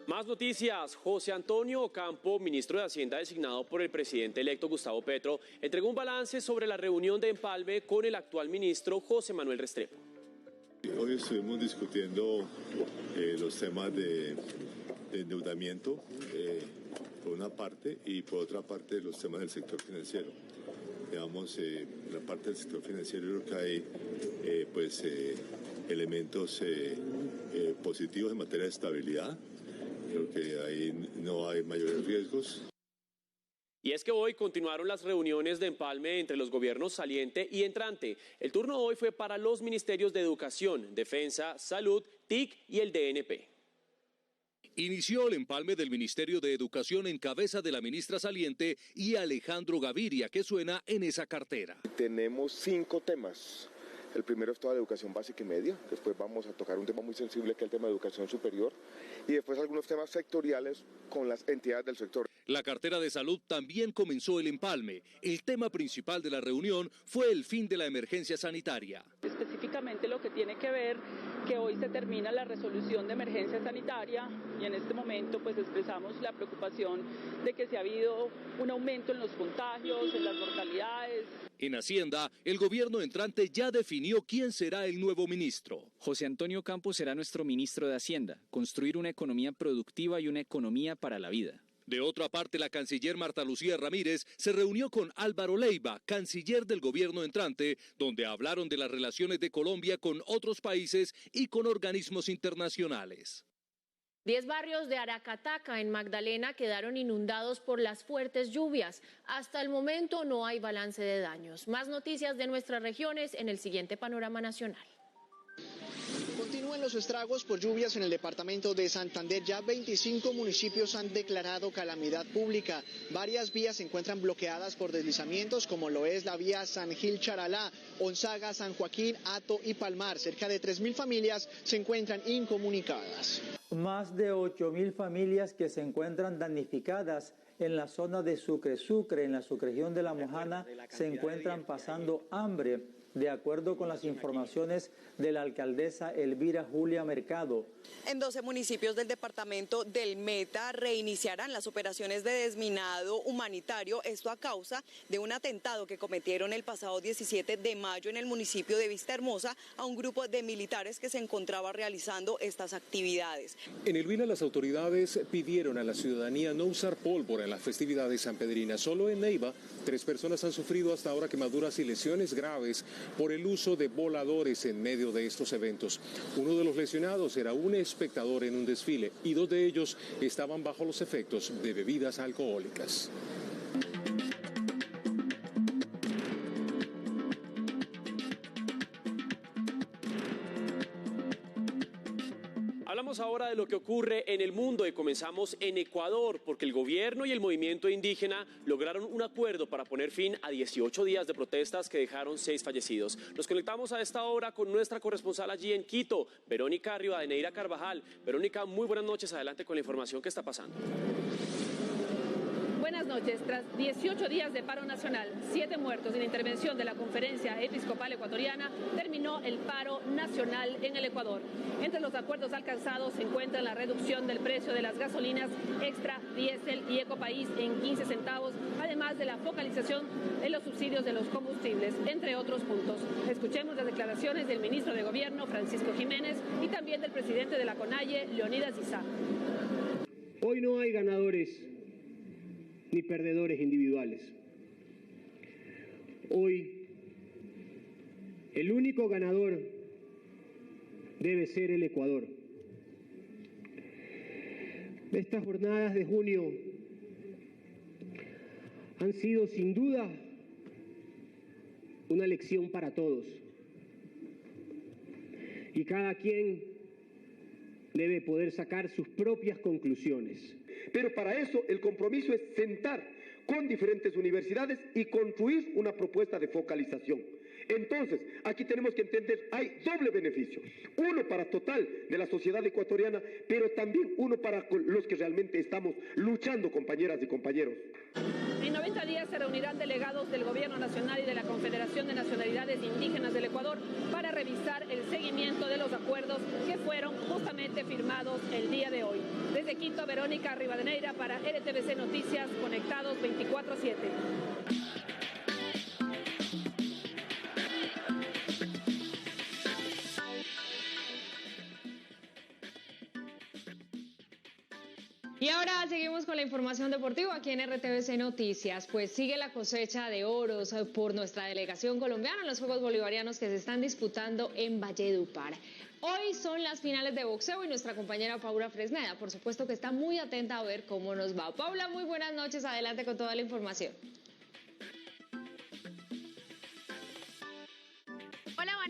Más noticias. José Antonio Ocampo, ministro de Hacienda designado por el presidente electo Gustavo Petro, entregó un balance sobre la reunión de empalme con el actual ministro José Manuel Restrepo. Hoy estuvimos discutiendo los temas de endeudamiento por una parte y por otra parte los temas del sector financiero. Digamos, en la parte del sector financiero creo que hay elementos positivos en materia de estabilidad. Creo que ahí no hay mayores riesgos. Y es que hoy continuaron las reuniones de empalme entre los gobiernos saliente y entrante. El turno hoy fue para los ministerios de Educación, Defensa, Salud, TIC y el DNP. Inició el empalme del Ministerio de Educación en cabeza de la ministra saliente y Alejandro Gaviria, que suena en esa cartera. Tenemos 5 temas. El primero es toda la educación básica y media, después vamos a tocar un tema muy sensible que es el tema de educación superior y después algunos temas sectoriales con las entidades del sector. La cartera de salud también comenzó el empalme. El tema principal de la reunión fue el fin de la emergencia sanitaria. Específicamente lo que tiene que ver que hoy se termina la resolución de emergencia sanitaria y en este momento pues expresamos la preocupación de que se ha habido un aumento en los contagios, en las mortalidades. En Hacienda, el gobierno entrante ya definió quién será el nuevo ministro. José Antonio Campos será nuestro ministro de Hacienda, construir una economía productiva y una economía para la vida. De otra parte, la canciller Marta Lucía Ramírez se reunió con Álvaro Leiva, canciller del gobierno entrante, donde hablaron de las relaciones de Colombia con otros países y con organismos internacionales. 10 barrios de Aracataca, en Magdalena, quedaron inundados por las fuertes lluvias. Hasta el momento no hay balance de daños. Más noticias de nuestras regiones en el siguiente panorama nacional. Continúan los estragos por lluvias en el departamento de Santander. Ya 25 municipios han declarado calamidad pública. Varias vías se encuentran bloqueadas por deslizamientos, como lo es la vía San Gil Charalá, Onzaga, San Joaquín, Hato y Palmar. Cerca de 3.000 familias se encuentran incomunicadas. Más de 8.000 familias que se encuentran damnificadas en la zona de Sucre, en la subregión de La Mojana, se encuentran pasando hambre, de acuerdo con las informaciones de la alcaldesa Elvira Julia Mercado. En 12 municipios del departamento del Meta reiniciarán las operaciones de desminado humanitario, esto a causa de un atentado que cometieron el pasado 17 de mayo en el municipio de Vistahermosa a un grupo de militares que se encontraba realizando estas actividades. En el Huila, las autoridades pidieron a la ciudadanía no usar pólvora en las festividades sanpedrinas. Solo en Neiva, 3 personas han sufrido hasta ahora quemaduras y lesiones graves por el uso de voladores en medio de estos eventos. Uno de los lesionados era un espectador en un desfile y 2 de ellos estaban bajo los efectos de bebidas alcohólicas. Hablamos ahora de lo que ocurre en el mundo y comenzamos en Ecuador, porque el gobierno y el movimiento indígena lograron un acuerdo para poner fin a 18 días de protestas que dejaron 6 fallecidos. Nos conectamos a esta hora con nuestra corresponsal allí en Quito, Verónica Rivadeneira Carvajal. Verónica, muy buenas noches, adelante con la información que está pasando. Buenas noches. Tras 18 días de paro nacional, 7 muertos en intervención de la Conferencia Episcopal Ecuatoriana, terminó el paro nacional en el Ecuador. Entre los acuerdos alcanzados se encuentra la reducción del precio de las gasolinas extra, diésel y ecopaís en 15 centavos, además de la focalización en los subsidios de los combustibles, entre otros puntos. Escuchemos las declaraciones del ministro de Gobierno, Francisco Jiménez, y también del presidente de la CONAIE, Leonidas Issa. Hoy no hay ganadores ni perdedores individuales. Hoy, el único ganador debe ser el Ecuador. Estas jornadas de junio han sido sin duda una lección para todos. Y cada quien debe poder sacar sus propias conclusiones. Pero para eso el compromiso es sentar con diferentes universidades y construir una propuesta de focalización. Entonces, aquí tenemos que entender, hay doble beneficio. Uno para total de la sociedad ecuatoriana, pero también uno para los que realmente estamos luchando, compañeras y compañeros. En 90 días se reunirán delegados del Gobierno Nacional y de la Confederación de Nacionalidades Indígenas del Ecuador para revisar el seguimiento de los acuerdos que fueron justamente firmados el día de hoy. Desde Quito, Verónica Rivadeneira para RTVC Noticias, conectados 24/7. Y ahora seguimos con la información deportiva aquí en RTVC Noticias. Pues sigue la cosecha de oros por nuestra delegación colombiana en los Juegos Bolivarianos que se están disputando en Valledupar. Hoy son las finales de boxeo y nuestra compañera Paula Fresneda, por supuesto que está muy atenta a ver cómo nos va. Paula, muy buenas noches, adelante con toda la información.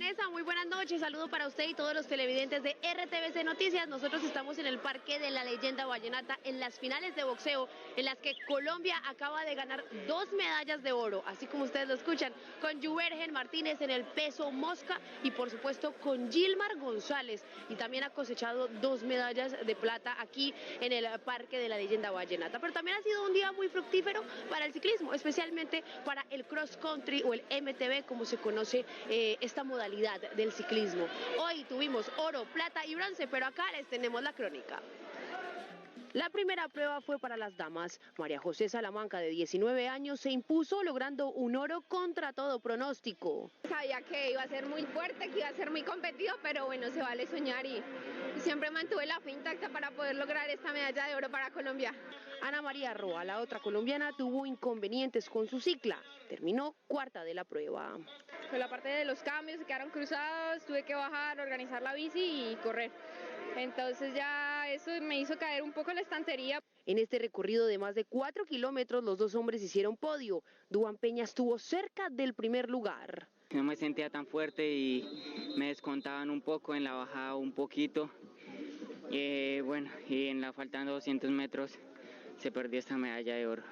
Vanessa, muy buenas noches. Saludo para usted y todos los televidentes de RTVC Noticias. Nosotros estamos en el Parque de la Leyenda Vallenata en las finales de boxeo, en las que Colombia acaba de ganar 2 medallas de oro, así como ustedes lo escuchan, con Juvergen Martínez en el peso mosca y por supuesto con Gilmar González, y también ha cosechado 2 medallas de plata aquí en el Parque de la Leyenda Vallenata. Pero también ha sido un día muy fructífero para el ciclismo, especialmente para el cross country o el MTB, como se conoce esta modalidad del ciclismo. Hoy tuvimos oro, plata y bronce, pero acá les tenemos la crónica. La primera prueba fue para las damas. María José Salamanca, de 19 años, se impuso logrando un oro contra todo pronóstico. Sabía que iba a ser muy fuerte, que iba a ser muy competido, pero bueno, se vale soñar y siempre mantuve la fe intacta para poder lograr esta medalla de oro para Colombia. Ana María Roa, la otra colombiana, tuvo inconvenientes con su cicla. Terminó cuarta de la prueba. Con la parte de los cambios se quedaron cruzados, tuve que bajar, organizar la bici y correr. Entonces ya eso me hizo caer un poco la estantería. En este recorrido de más de 4 kilómetros, los 2 hombres hicieron podio. Duván Peña estuvo cerca del primer lugar. No me sentía tan fuerte y me descontaban un poco en la bajada, un poquito. Bueno, y en la faltando 200 metros se perdió esta medalla de oro.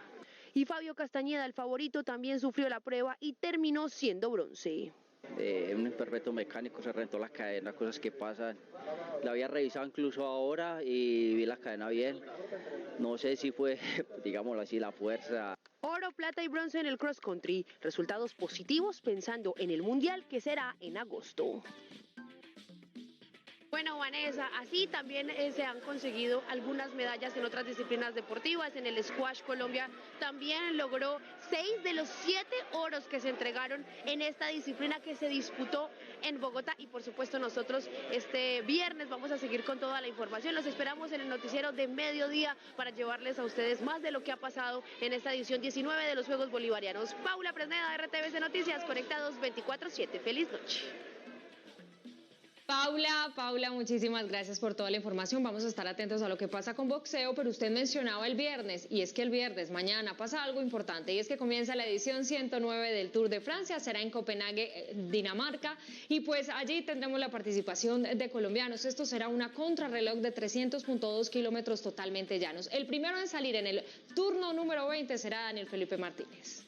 Y Fabio Castañeda, el favorito, también sufrió la prueba y terminó siendo bronce. Un imperfecto mecánico, se reventó la cadena, cosas que pasan. La había revisado incluso ahora y vi la cadena bien. No sé si fue, digámoslo así, la fuerza. Oro, plata y bronce en el cross country. Resultados positivos pensando en el mundial que será en agosto. Bueno, Vanessa, así también se han conseguido algunas medallas en otras disciplinas deportivas. En el squash, Colombia también logró 6 de los 7 oros que se entregaron en esta disciplina que se disputó en Bogotá. Y por supuesto nosotros este viernes vamos a seguir con toda la información. Los esperamos en el noticiero de mediodía para llevarles a ustedes más de lo que ha pasado en esta edición 19 de los Juegos Bolivarianos. Paula Presneda, RTVC Noticias, conectados 24/7. Feliz noche. Paula, muchísimas gracias por toda la información. Vamos a estar atentos a lo que pasa con boxeo, pero usted mencionaba el viernes, y es que el viernes, mañana, pasa algo importante, y es que comienza la edición 109 del Tour de Francia, será en Copenhague, Dinamarca, y pues allí tendremos la participación de colombianos. Esto será una contrarreloj de 300.2 kilómetros totalmente llanos. El primero en salir en el turno número 20 será Daniel Felipe Martínez.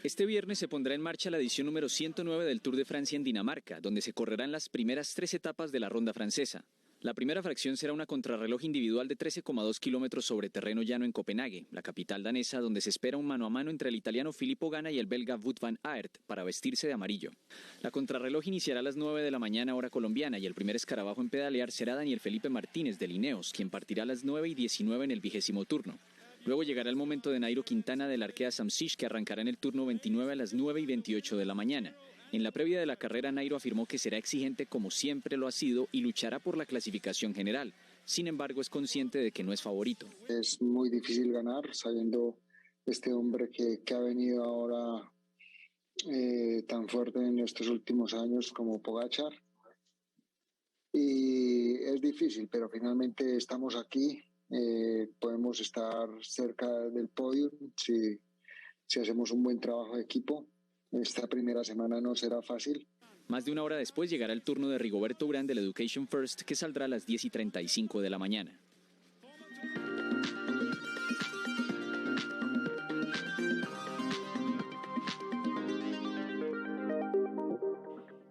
Este viernes se pondrá en marcha la edición número 109 del Tour de Francia en Dinamarca, donde se correrán las primeras 3 etapas de la ronda francesa. La primera fracción será una contrarreloj individual de 13,2 kilómetros sobre terreno llano en Copenhague, la capital danesa, donde se espera un mano a mano entre el italiano Filippo Ganna y el belga Wout van Aert para vestirse de amarillo. La contrarreloj iniciará a las 9 de la mañana hora colombiana y el primer escarabajo en pedalear será Daniel Felipe Martínez de Ineos, quien partirá a las 9:19 en el 20º turno. Luego llegará el momento de Nairo Quintana del Arkea Samsic, que arrancará en el turno 29 a las 9:28 de la mañana. En la previa de la carrera, Nairo afirmó que será exigente como siempre lo ha sido y luchará por la clasificación general. Sin embargo, es consciente de que no es favorito. Es muy difícil ganar, sabiendo este hombre que ha venido ahora tan fuerte en estos últimos años como Pogačar. Y es difícil, pero finalmente estamos aquí. Podemos estar cerca del podio si hacemos un buen trabajo de equipo. Esta primera semana no será fácil. Más de una hora después llegará el turno de Rigoberto Urán del Education First, que saldrá a las 10:35 de la mañana.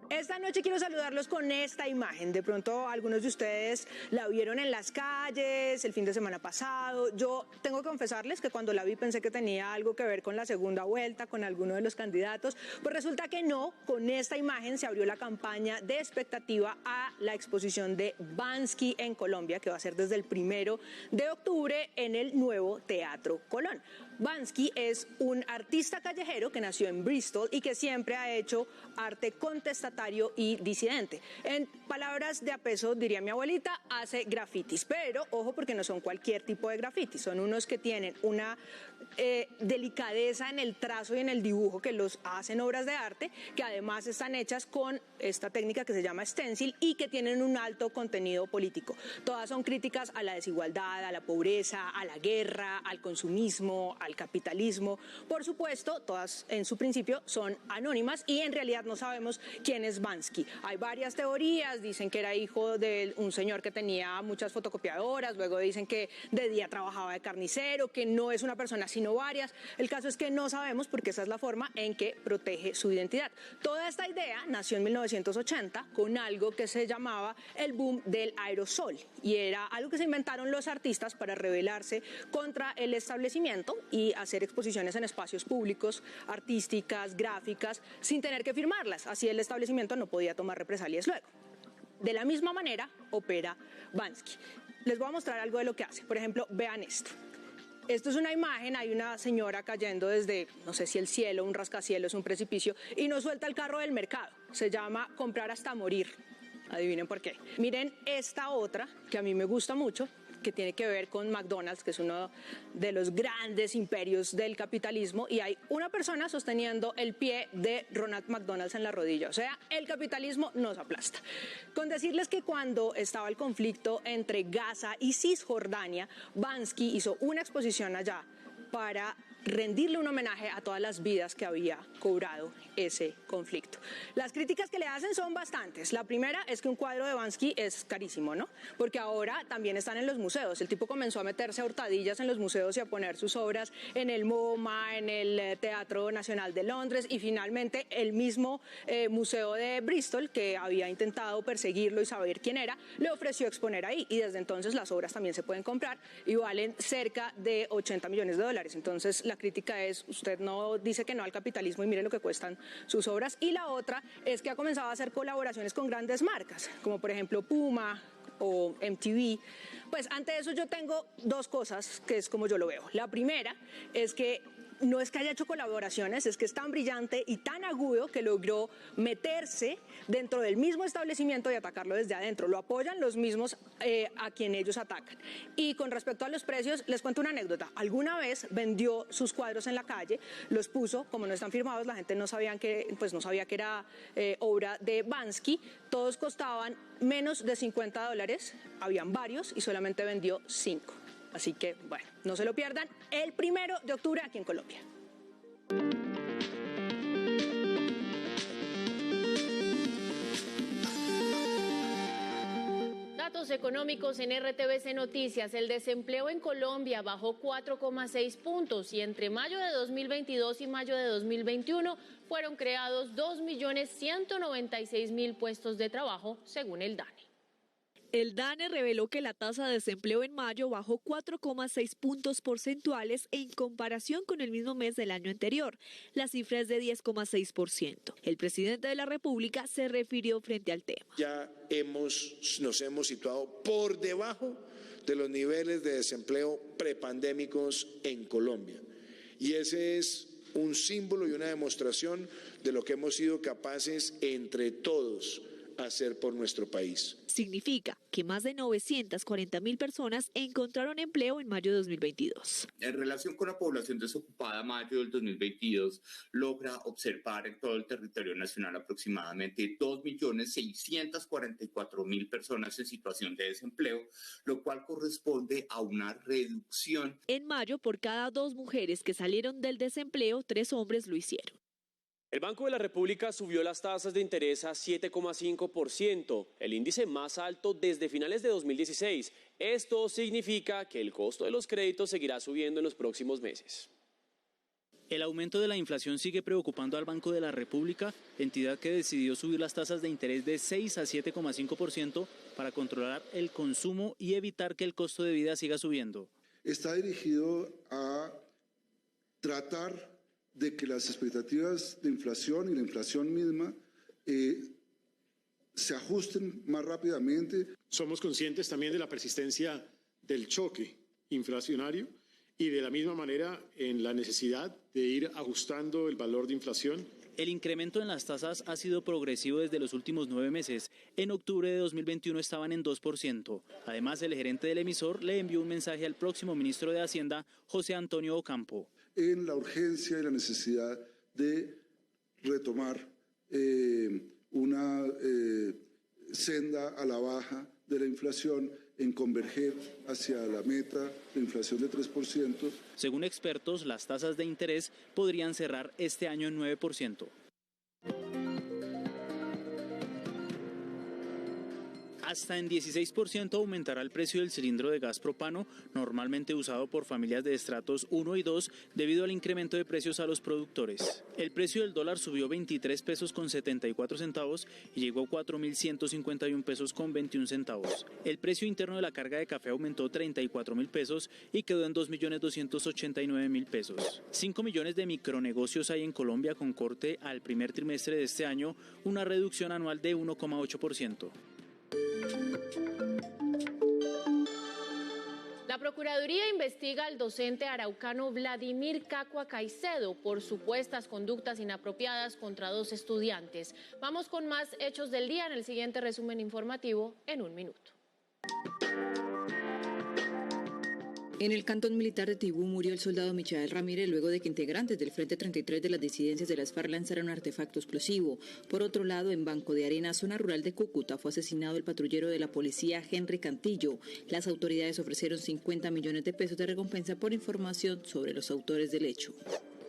Esta noche quiero saludarlos con esta imagen. De pronto algunos de ustedes la vieron en las calles el fin de semana pasado. Yo tengo que confesarles que cuando la vi pensé que tenía algo que ver con la segunda vuelta, con alguno de los candidatos. Pues resulta que no. Con esta imagen se abrió la campaña de expectativa a la exposición de Bansky en Colombia, que va a ser desde el 1 de octubre en el nuevo Teatro Colón. Bansky es un artista callejero que nació en Bristol y que siempre ha hecho arte contestatario y disidente. En palabras de a peso, diría mi abuelita, hace grafitis, pero ojo, porque no son cualquier tipo de grafitis, son unos que tienen una delicadeza en el trazo y en el dibujo que los hacen obras de arte, que además están hechas con esta técnica que se llama stencil y que tienen un alto contenido político. Todas son críticas a la desigualdad, a la pobreza, a la guerra, al consumismo, al capitalismo. Por supuesto, todas en su principio son anónimas y en realidad no sabemos quién es Bansky. Hay varias teorías, dicen que era hijo de un señor que tenía muchas fotocopiadoras, luego dicen que de día trabajaba de carnicero, que no es una persona sino varias. El caso es que no sabemos porque esa es la forma en que protege su identidad. Toda esta idea nació en 1980 con algo que se llamaba el boom del aerosol y era algo que se inventaron los artistas para rebelarse contra el establecimiento y hacer exposiciones en espacios públicos, artísticas, gráficas, sin tener que firmarlas. Así el establecimiento no podía tomar represalias luego. De la misma manera opera Bansky. Les voy a mostrar algo de lo que hace. Por ejemplo, vean esto. Esto es una imagen, hay una señora cayendo desde, no sé si el cielo, un rascacielos, un precipicio, y no suelta el carro del mercado. Se llama comprar hasta morir. Adivinen por qué. Miren esta otra, que a mí me gusta mucho, que tiene que ver con McDonald's, que es uno de los grandes imperios del capitalismo, y hay una persona sosteniendo el pie de Ronald McDonald en la rodilla. O sea, el capitalismo nos aplasta. Con decirles que cuando estaba el conflicto entre Gaza y Cisjordania, Bansky hizo una exposición allá para rendirle un homenaje a todas las vidas que había cobrado ese conflicto. Las críticas que le hacen son bastantes. La primera es que un cuadro de Bansky es carísimo, ¿no? Porque ahora también están en los museos. El tipo comenzó a meterse a hurtadillas en los museos y a poner sus obras en el MoMA, en el Teatro Nacional de Londres y finalmente el mismo Museo de Bristol, que había intentado perseguirlo y saber quién era, le ofreció exponer ahí y desde entonces las obras también se pueden comprar y valen cerca de $80 millones. Entonces la crítica es, usted no dice que no al capitalismo y mire lo que cuestan sus obras. Y la otra es que ha comenzado a hacer colaboraciones con grandes marcas, como por ejemplo Puma o MTV. Pues ante eso yo tengo dos cosas que es como yo lo veo. La primera es que no es que haya hecho colaboraciones, es que es tan brillante y tan agudo que logró meterse dentro del mismo establecimiento y atacarlo desde adentro. Lo apoyan los mismos a quien ellos atacan. Y con respecto a los precios, les cuento una anécdota. Alguna vez vendió sus cuadros en la calle, los puso, como no están firmados, la gente no sabía que era obra de Bansky. Todos costaban menos de $50, habían varios y solamente vendió 5. Así que, bueno, no se lo pierdan el 1 de octubre aquí en Colombia. Datos económicos en RTVC Noticias. El desempleo en Colombia bajó 4,6 puntos y entre mayo de 2022 y mayo de 2021 fueron creados 2.196.000 puestos de trabajo, según el DANE. El DANE reveló que la tasa de desempleo en mayo bajó 4,6 puntos porcentuales en comparación con el mismo mes del año anterior. La cifra es de 10,6%. El presidente de la República se refirió frente al tema. Ya nos hemos situado por debajo de los niveles de desempleo prepandémicos en Colombia. Y ese es un símbolo y una demostración de lo que hemos sido capaces entre todos hacer por nuestro país. Significa que más de 940.000 personas encontraron empleo en mayo de 2022. En relación con la población desocupada, mayo del 2022 logra observar en todo el territorio nacional aproximadamente 2.644.000 personas en situación de desempleo, lo cual corresponde a una reducción. En mayo, por cada 2 mujeres que salieron del desempleo, 3 hombres lo hicieron. El Banco de la República subió las tasas de interés a 7,5%, el índice más alto desde finales de 2016. Esto significa que el costo de los créditos seguirá subiendo en los próximos meses. El aumento de la inflación sigue preocupando al Banco de la República, entidad que decidió subir las tasas de interés de 6 a 7,5% para controlar el consumo y evitar que el costo de vida siga subiendo. Está dirigido a tratar de que las expectativas de inflación y la inflación misma se ajusten más rápidamente. Somos conscientes también de la persistencia del choque inflacionario y de la misma manera en la necesidad de ir ajustando el valor de inflación. El incremento en las tasas ha sido progresivo desde los últimos 9 meses. En octubre de 2021 estaban en 2%. Además, el gerente del emisor le envió un mensaje al próximo ministro de Hacienda, José Antonio Ocampo. En la urgencia y la necesidad de retomar una senda a la baja de la inflación en converger hacia la meta de inflación de 3%. Según expertos, las tasas de interés podrían cerrar este año en 9%. Hasta en 16% aumentará el precio del cilindro de gas propano, normalmente usado por familias de estratos 1 y 2, debido al incremento de precios a los productores. El precio del dólar subió 23 pesos con 74 centavos y llegó a 4.151 pesos con 21 centavos. El precio interno de la carga de café aumentó 34.000 pesos y quedó en 2.289.000 pesos. 5 millones de micronegocios hay en Colombia con corte al primer trimestre de este año, una reducción anual de 1,8%. La Procuraduría investiga al docente araucano Vladimir Cacua Caicedo por supuestas conductas inapropiadas contra 2 estudiantes. Vamos con más hechos del día en el siguiente resumen informativo en 1 minuto. En el cantón militar de Tibú murió el soldado Michael Ramírez luego de que integrantes del Frente 33 de las disidencias de las FARC lanzaron un artefacto explosivo. Por otro lado, en Banco de Arena, zona rural de Cúcuta, fue asesinado el patrullero de la policía Henry Cantillo. Las autoridades ofrecieron 50 millones de pesos de recompensa por información sobre los autores del hecho.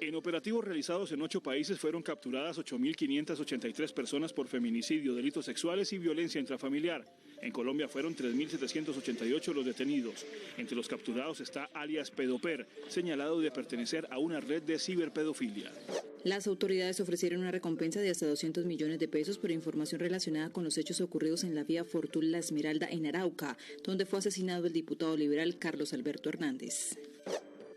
En operativos realizados en 8 países fueron capturadas 8.583 personas por feminicidio, delitos sexuales y violencia intrafamiliar. En Colombia fueron 3.788 los detenidos. Entre los capturados está alias Pedoper, señalado de pertenecer a una red de ciberpedofilia. Las autoridades ofrecieron una recompensa de hasta 200 millones de pesos por información relacionada con los hechos ocurridos en la vía Fortún La Esmeralda en Arauca, donde fue asesinado el diputado liberal Carlos Alberto Hernández.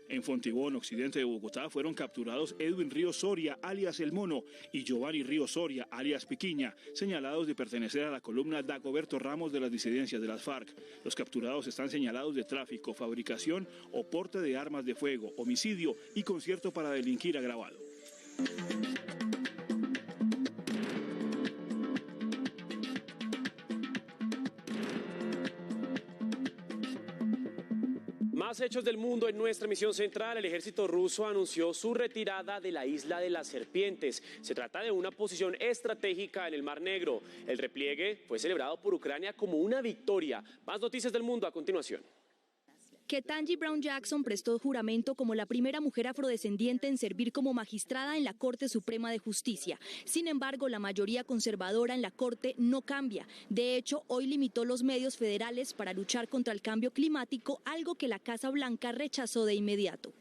En Fontibón, occidente de Bogotá, fueron capturados Edwin Ríos Soria, alias El Mono, y Giovanni Ríos Soria, alias Piquiña, señalados de pertenecer a la columna Dagoberto Ramos de las disidencias de las FARC. Los capturados están señalados de tráfico, fabricación o porte de armas de fuego, homicidio y concierto para delinquir agravado. Más hechos del mundo en nuestra emisión central. El ejército ruso anunció su retirada de la isla de las serpientes. Se trata de una posición estratégica en el Mar Negro. El repliegue fue celebrado por Ucrania como una victoria. Más noticias del mundo a continuación. Ketanji Brown Jackson prestó juramento como la primera mujer afrodescendiente en servir como magistrada en la Corte Suprema de Justicia. Sin embargo, la mayoría conservadora en la Corte no cambia. De hecho, hoy limitó los medios federales para luchar contra el cambio climático, algo que la Casa Blanca rechazó de inmediato.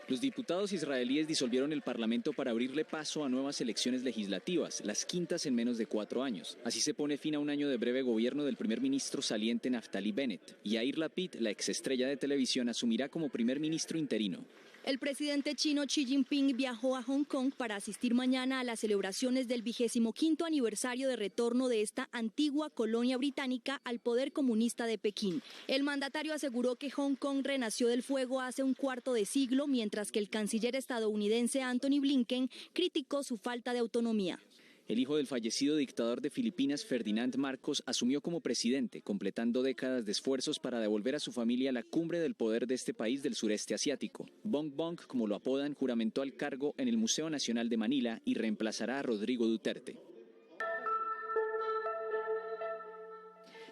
Los diputados israelíes disolvieron el Parlamento para abrirle paso a nuevas elecciones legislativas, las quintas en menos de 4 años. Así se pone fin a un año de breve gobierno del primer ministro saliente Naftali Bennett. Yair Lapid, la exestrella de televisión, asumirá como primer ministro interino. El presidente chino Xi Jinping viajó a Hong Kong para asistir mañana a las celebraciones del 25º aniversario de retorno de esta antigua colonia británica al poder comunista de Pekín. El mandatario aseguró que Hong Kong renació del fuego hace un cuarto de siglo, mientras que el canciller estadounidense Antony Blinken criticó su falta de autonomía. El hijo del fallecido dictador de Filipinas, Ferdinand Marcos, asumió como presidente, completando décadas de esfuerzos para devolver a su familia la cumbre del poder de este país del sureste asiático. Bong Bong, como lo apodan, juramentó al cargo en el Museo Nacional de Manila y reemplazará a Rodrigo Duterte.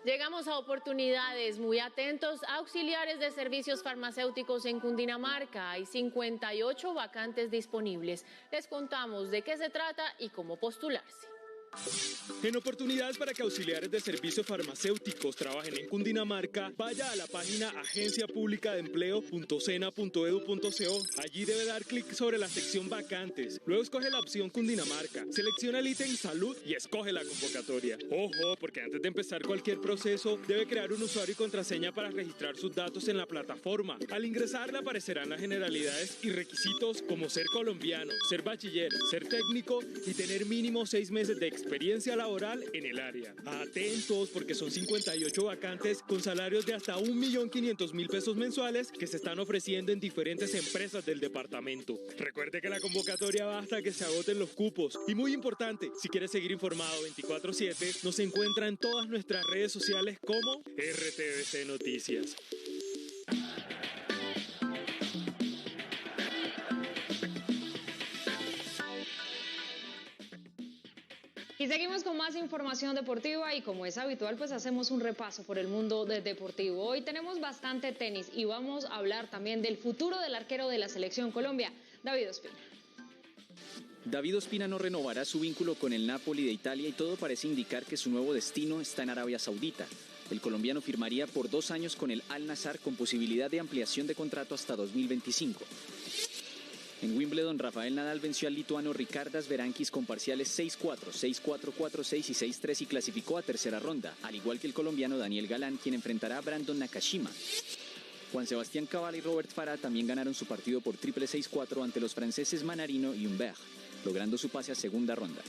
Llegamos a oportunidades, muy atentos, auxiliares de servicios farmacéuticos en Cundinamarca. Hay 58 vacantes disponibles. Les contamos de qué se trata y cómo postularse. En oportunidades para que auxiliares de servicios farmacéuticos trabajen en Cundinamarca, vaya a la página agenciapublicadeempleo.sena.edu.co. Allí debe dar clic sobre la sección vacantes. Luego escoge la opción Cundinamarca, selecciona el ítem salud y escoge la convocatoria. Ojo, porque antes de empezar cualquier proceso, debe crear un usuario y contraseña para registrar sus datos en la plataforma. Al ingresar le aparecerán las generalidades y requisitos como ser colombiano, ser bachiller, ser técnico y tener mínimo 6 meses de experiencia laboral en el área. Atentos, porque son 58 vacantes con salarios de hasta 1.500.000 pesos mensuales que se están ofreciendo en diferentes empresas del departamento. Recuerde que la convocatoria va hasta que se agoten los cupos. Y muy importante, si quiere seguir informado 24/7, nos encuentra en todas nuestras redes sociales como RTVC Noticias. Y seguimos con más información deportiva y como es habitual, pues hacemos un repaso por el mundo deportivo. Hoy tenemos bastante tenis y vamos a hablar también del futuro del arquero de la Selección Colombia, David Ospina. David Ospina no renovará su vínculo con el Napoli de Italia y todo parece indicar que su nuevo destino está en Arabia Saudita. El colombiano firmaría por 2 años con el Al-Nassr con posibilidad de ampliación de contrato hasta 2025. En Wimbledon, Rafael Nadal venció al lituano Ricardas Berankis con parciales 6-4, 6-4, 4-6 y 6-3 y clasificó a tercera ronda, al igual que el colombiano Daniel Galán, quien enfrentará a Brandon Nakashima. Juan Sebastián Cabal y Robert Farah también ganaron su partido por triple 6-4 ante los franceses Manarino y Humbert, logrando su pase a segunda ronda.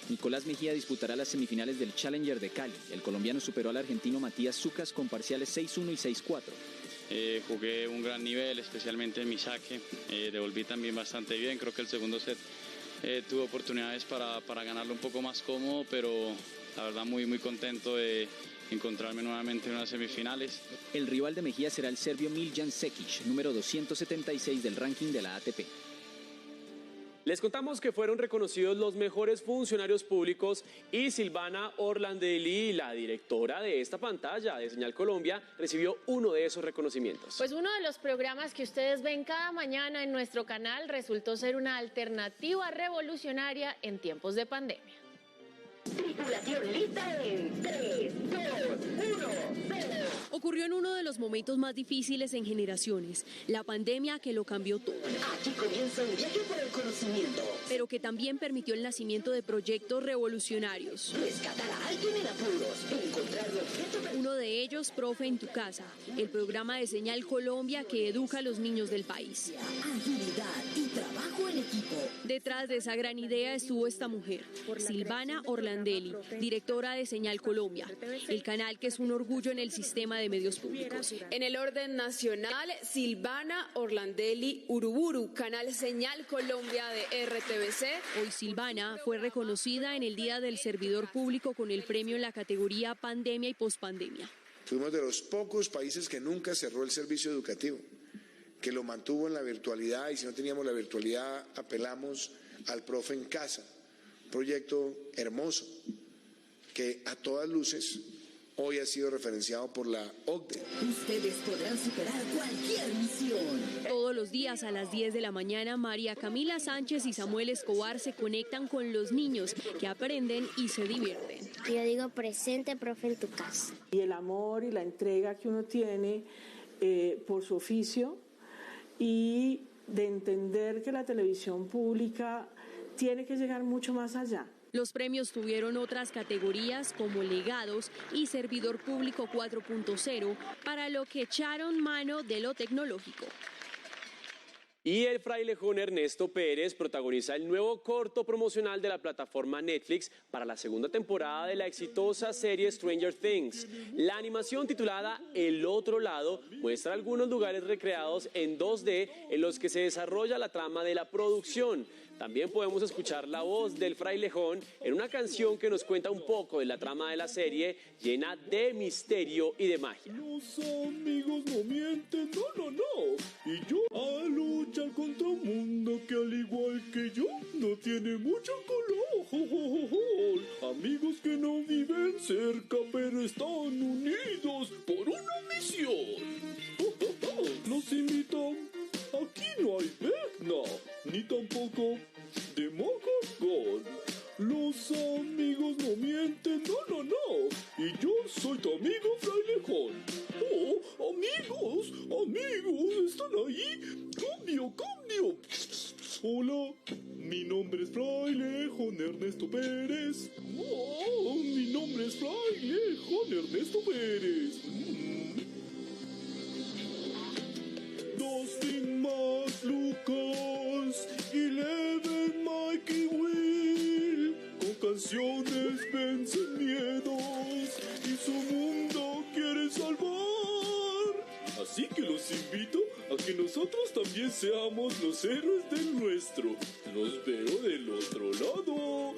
Nicolás Mejía disputará las semifinales del Challenger de Cali. El colombiano superó al argentino Matías Zucas con parciales 6-1 y 6-4. Jugué un gran nivel, especialmente en mi saque. Devolví también bastante bien. Creo que el segundo set tuve oportunidades para ganarlo un poco más cómodo, pero la verdad muy contento de encontrarme nuevamente en unas semifinales. El rival de Mejía será el serbio Miljan Sekic, número 276 del ranking de la ATP. Les contamos que fueron reconocidos los mejores funcionarios públicos y Silvana Orlandelli, la directora de esta pantalla de Señal Colombia, recibió uno de esos reconocimientos. Pues uno de los programas que ustedes ven cada mañana en nuestro canal resultó ser una alternativa revolucionaria en tiempos de pandemia. Tripulación lista en 3, 2, 1, 0. Ocurrió en uno de los momentos más difíciles en generaciones, la pandemia que lo cambió todo. Aquí comienza un viaje por el conocimiento. Pero que también permitió el nacimiento de proyectos revolucionarios. Rescatar a alguien en apuros, encontrar un objeto. Uno de ellos, Profe en tu casa, el programa de Señal Colombia que educa a los niños del país. Agilidad y trabajo en equipo. Detrás de esa gran idea estuvo esta mujer, Silvana Orlandelli, directora de Señal Colombia, el canal que es un orgullo en el sistema de medios públicos. En el orden nacional, Silvana Orlandelli Uruburu, canal Señal Colombia de RTBC. Hoy Silvana fue reconocida en el Día del Servidor Público con el premio en la categoría Pandemia y Pospandemia. Fuimos de los pocos países que nunca cerró el servicio educativo, que lo mantuvo en la virtualidad, y si no teníamos la virtualidad apelamos al Profe en casa. Proyecto hermoso que a todas luces hoy ha sido referenciado por la OCDE. Ustedes podrán superar cualquier misión. Todos los días a las 10 de la mañana, María Camila Sánchez y Samuel Escobar se conectan con los niños que aprenden y se divierten. Yo digo presente, profe, en tu casa. Y el amor y la entrega que uno tiene por su oficio y de entender que la televisión pública tiene que llegar mucho más allá. Los premios tuvieron otras categorías como legados y servidor público 4.0, para lo que echaron mano de lo tecnológico. Y el frailejón Ernesto Pérez protagoniza el nuevo corto promocional de la plataforma Netflix para la segunda temporada de la exitosa serie Stranger Things. La animación titulada El Otro Lado muestra algunos lugares recreados en 2D en los que se desarrolla la trama de la producción. También podemos escuchar la voz del frailejón en una canción que nos cuenta un poco de la trama de la serie, llena de misterio y de magia. Los amigos no mienten, no. Y yo a luchar contra un mundo que al igual que yo no tiene mucho color. Amigos que no viven cerca pero están unidos por una misión. Los invito. Aquí no hay Vecna, ni tampoco Demogorgon. Los amigos no mienten, no. Y yo soy tu amigo frailejón. Oh, amigos, ¿están ahí? ¡Cambio! Hola, mi nombre es frailejón Ernesto Pérez. Oh, mi nombre es frailejón Ernesto Pérez. Dustin, Max, Lucas, Eleven, Mike y Will, con canciones vencen miedos y su mundo quieren salvar. Así que los invito a que nosotros también seamos los héroes del nuestro. Los veo del otro lado.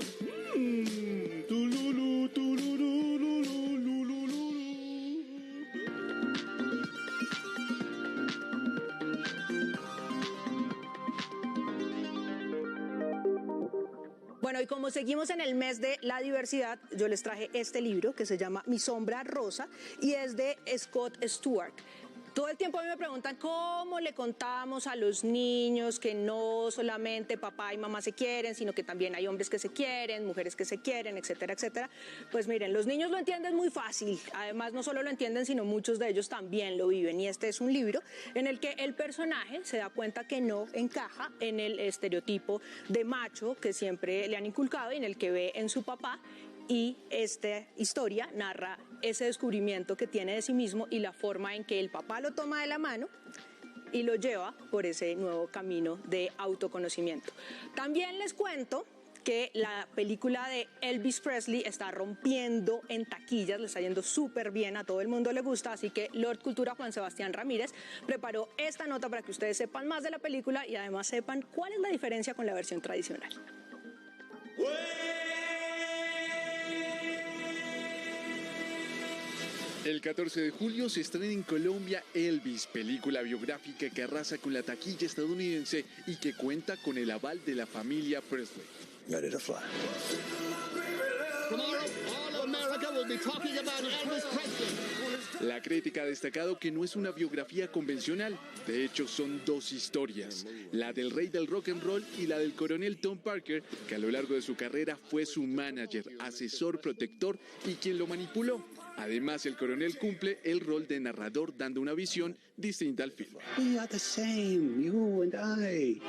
Tululu, tululu, lulu. Bueno, y como seguimos en el mes de la diversidad, yo les traje este libro que se llama Mi sombra rosa y es de Scott Stewart. Todo el tiempo a mí me preguntan cómo le contamos a los niños que no solamente papá y mamá se quieren, sino que también hay hombres que se quieren, mujeres que se quieren, etcétera, etcétera. Pues miren, los niños lo entienden muy fácil. Además, no solo lo entienden, sino muchos de ellos también lo viven. Y este es un libro en el que el personaje se da cuenta que no encaja en el estereotipo de macho que siempre le han inculcado y en el que ve en su papá. Y esta historia narra ese descubrimiento que tiene de sí mismo y la forma en que el papá lo toma de la mano y lo lleva por ese nuevo camino de autoconocimiento. También les cuento que la película de Elvis Presley está rompiendo en taquillas, le está yendo súper bien, a todo el mundo le gusta, así que Lord Cultura Juan Sebastián Ramírez preparó esta nota para que ustedes sepan más de la película y además sepan cuál es la diferencia con la versión tradicional. El 14 de julio se estrena en Colombia Elvis, película biográfica que arrasa con la taquilla estadounidense y que cuenta con el aval de la familia Presley. Ready to fly. Tomorrow, all of America will be talking about Elvis Presley. La crítica ha destacado que no es una biografía convencional. De hecho, son dos historias. La del rey del rock and roll y la del coronel Tom Parker, que a lo largo de su carrera fue su manager, asesor, protector y quien lo manipuló. Además, el coronel cumple el rol de narrador dando una visión distinta al film. We are the same, you and I.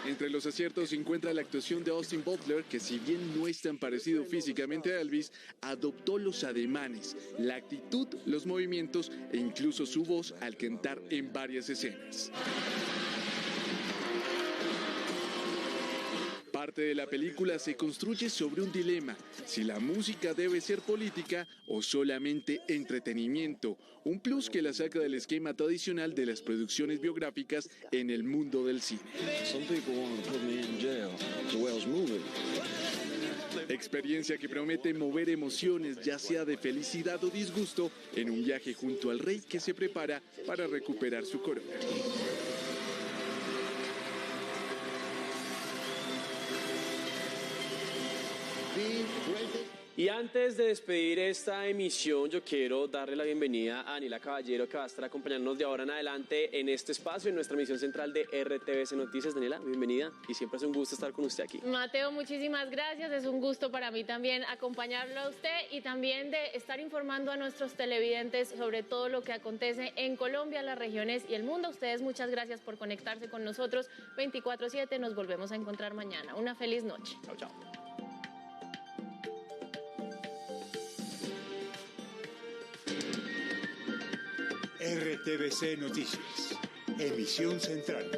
Entre los aciertos se encuentra la actuación de Austin Butler, que si bien no es tan parecido físicamente a Elvis, adoptó los ademanes, la actitud, los movimientos e incluso su voz al cantar en varias escenas. Parte de la película se construye sobre un dilema, si la música debe ser política o solamente entretenimiento, un plus que la saca del esquema tradicional de las producciones biográficas en el mundo del cine. Experiencia que promete mover emociones, ya sea de felicidad o disgusto, en un viaje junto al rey que se prepara para recuperar su corona. Y antes de despedir esta emisión, yo quiero darle la bienvenida a Daniela Caballero, que va a estar acompañándonos de ahora en adelante en este espacio, en nuestra emisión central de RTVC Noticias. Daniela, bienvenida y siempre es un gusto estar con usted aquí. Mateo, muchísimas gracias. Es un gusto para mí también acompañarlo a usted y también de estar informando a nuestros televidentes sobre todo lo que acontece en Colombia, las regiones y el mundo. Ustedes, muchas gracias por conectarse con nosotros 24/7. Nos volvemos a encontrar mañana. Una feliz noche. Chao, chao. RTVC Noticias, emisión central.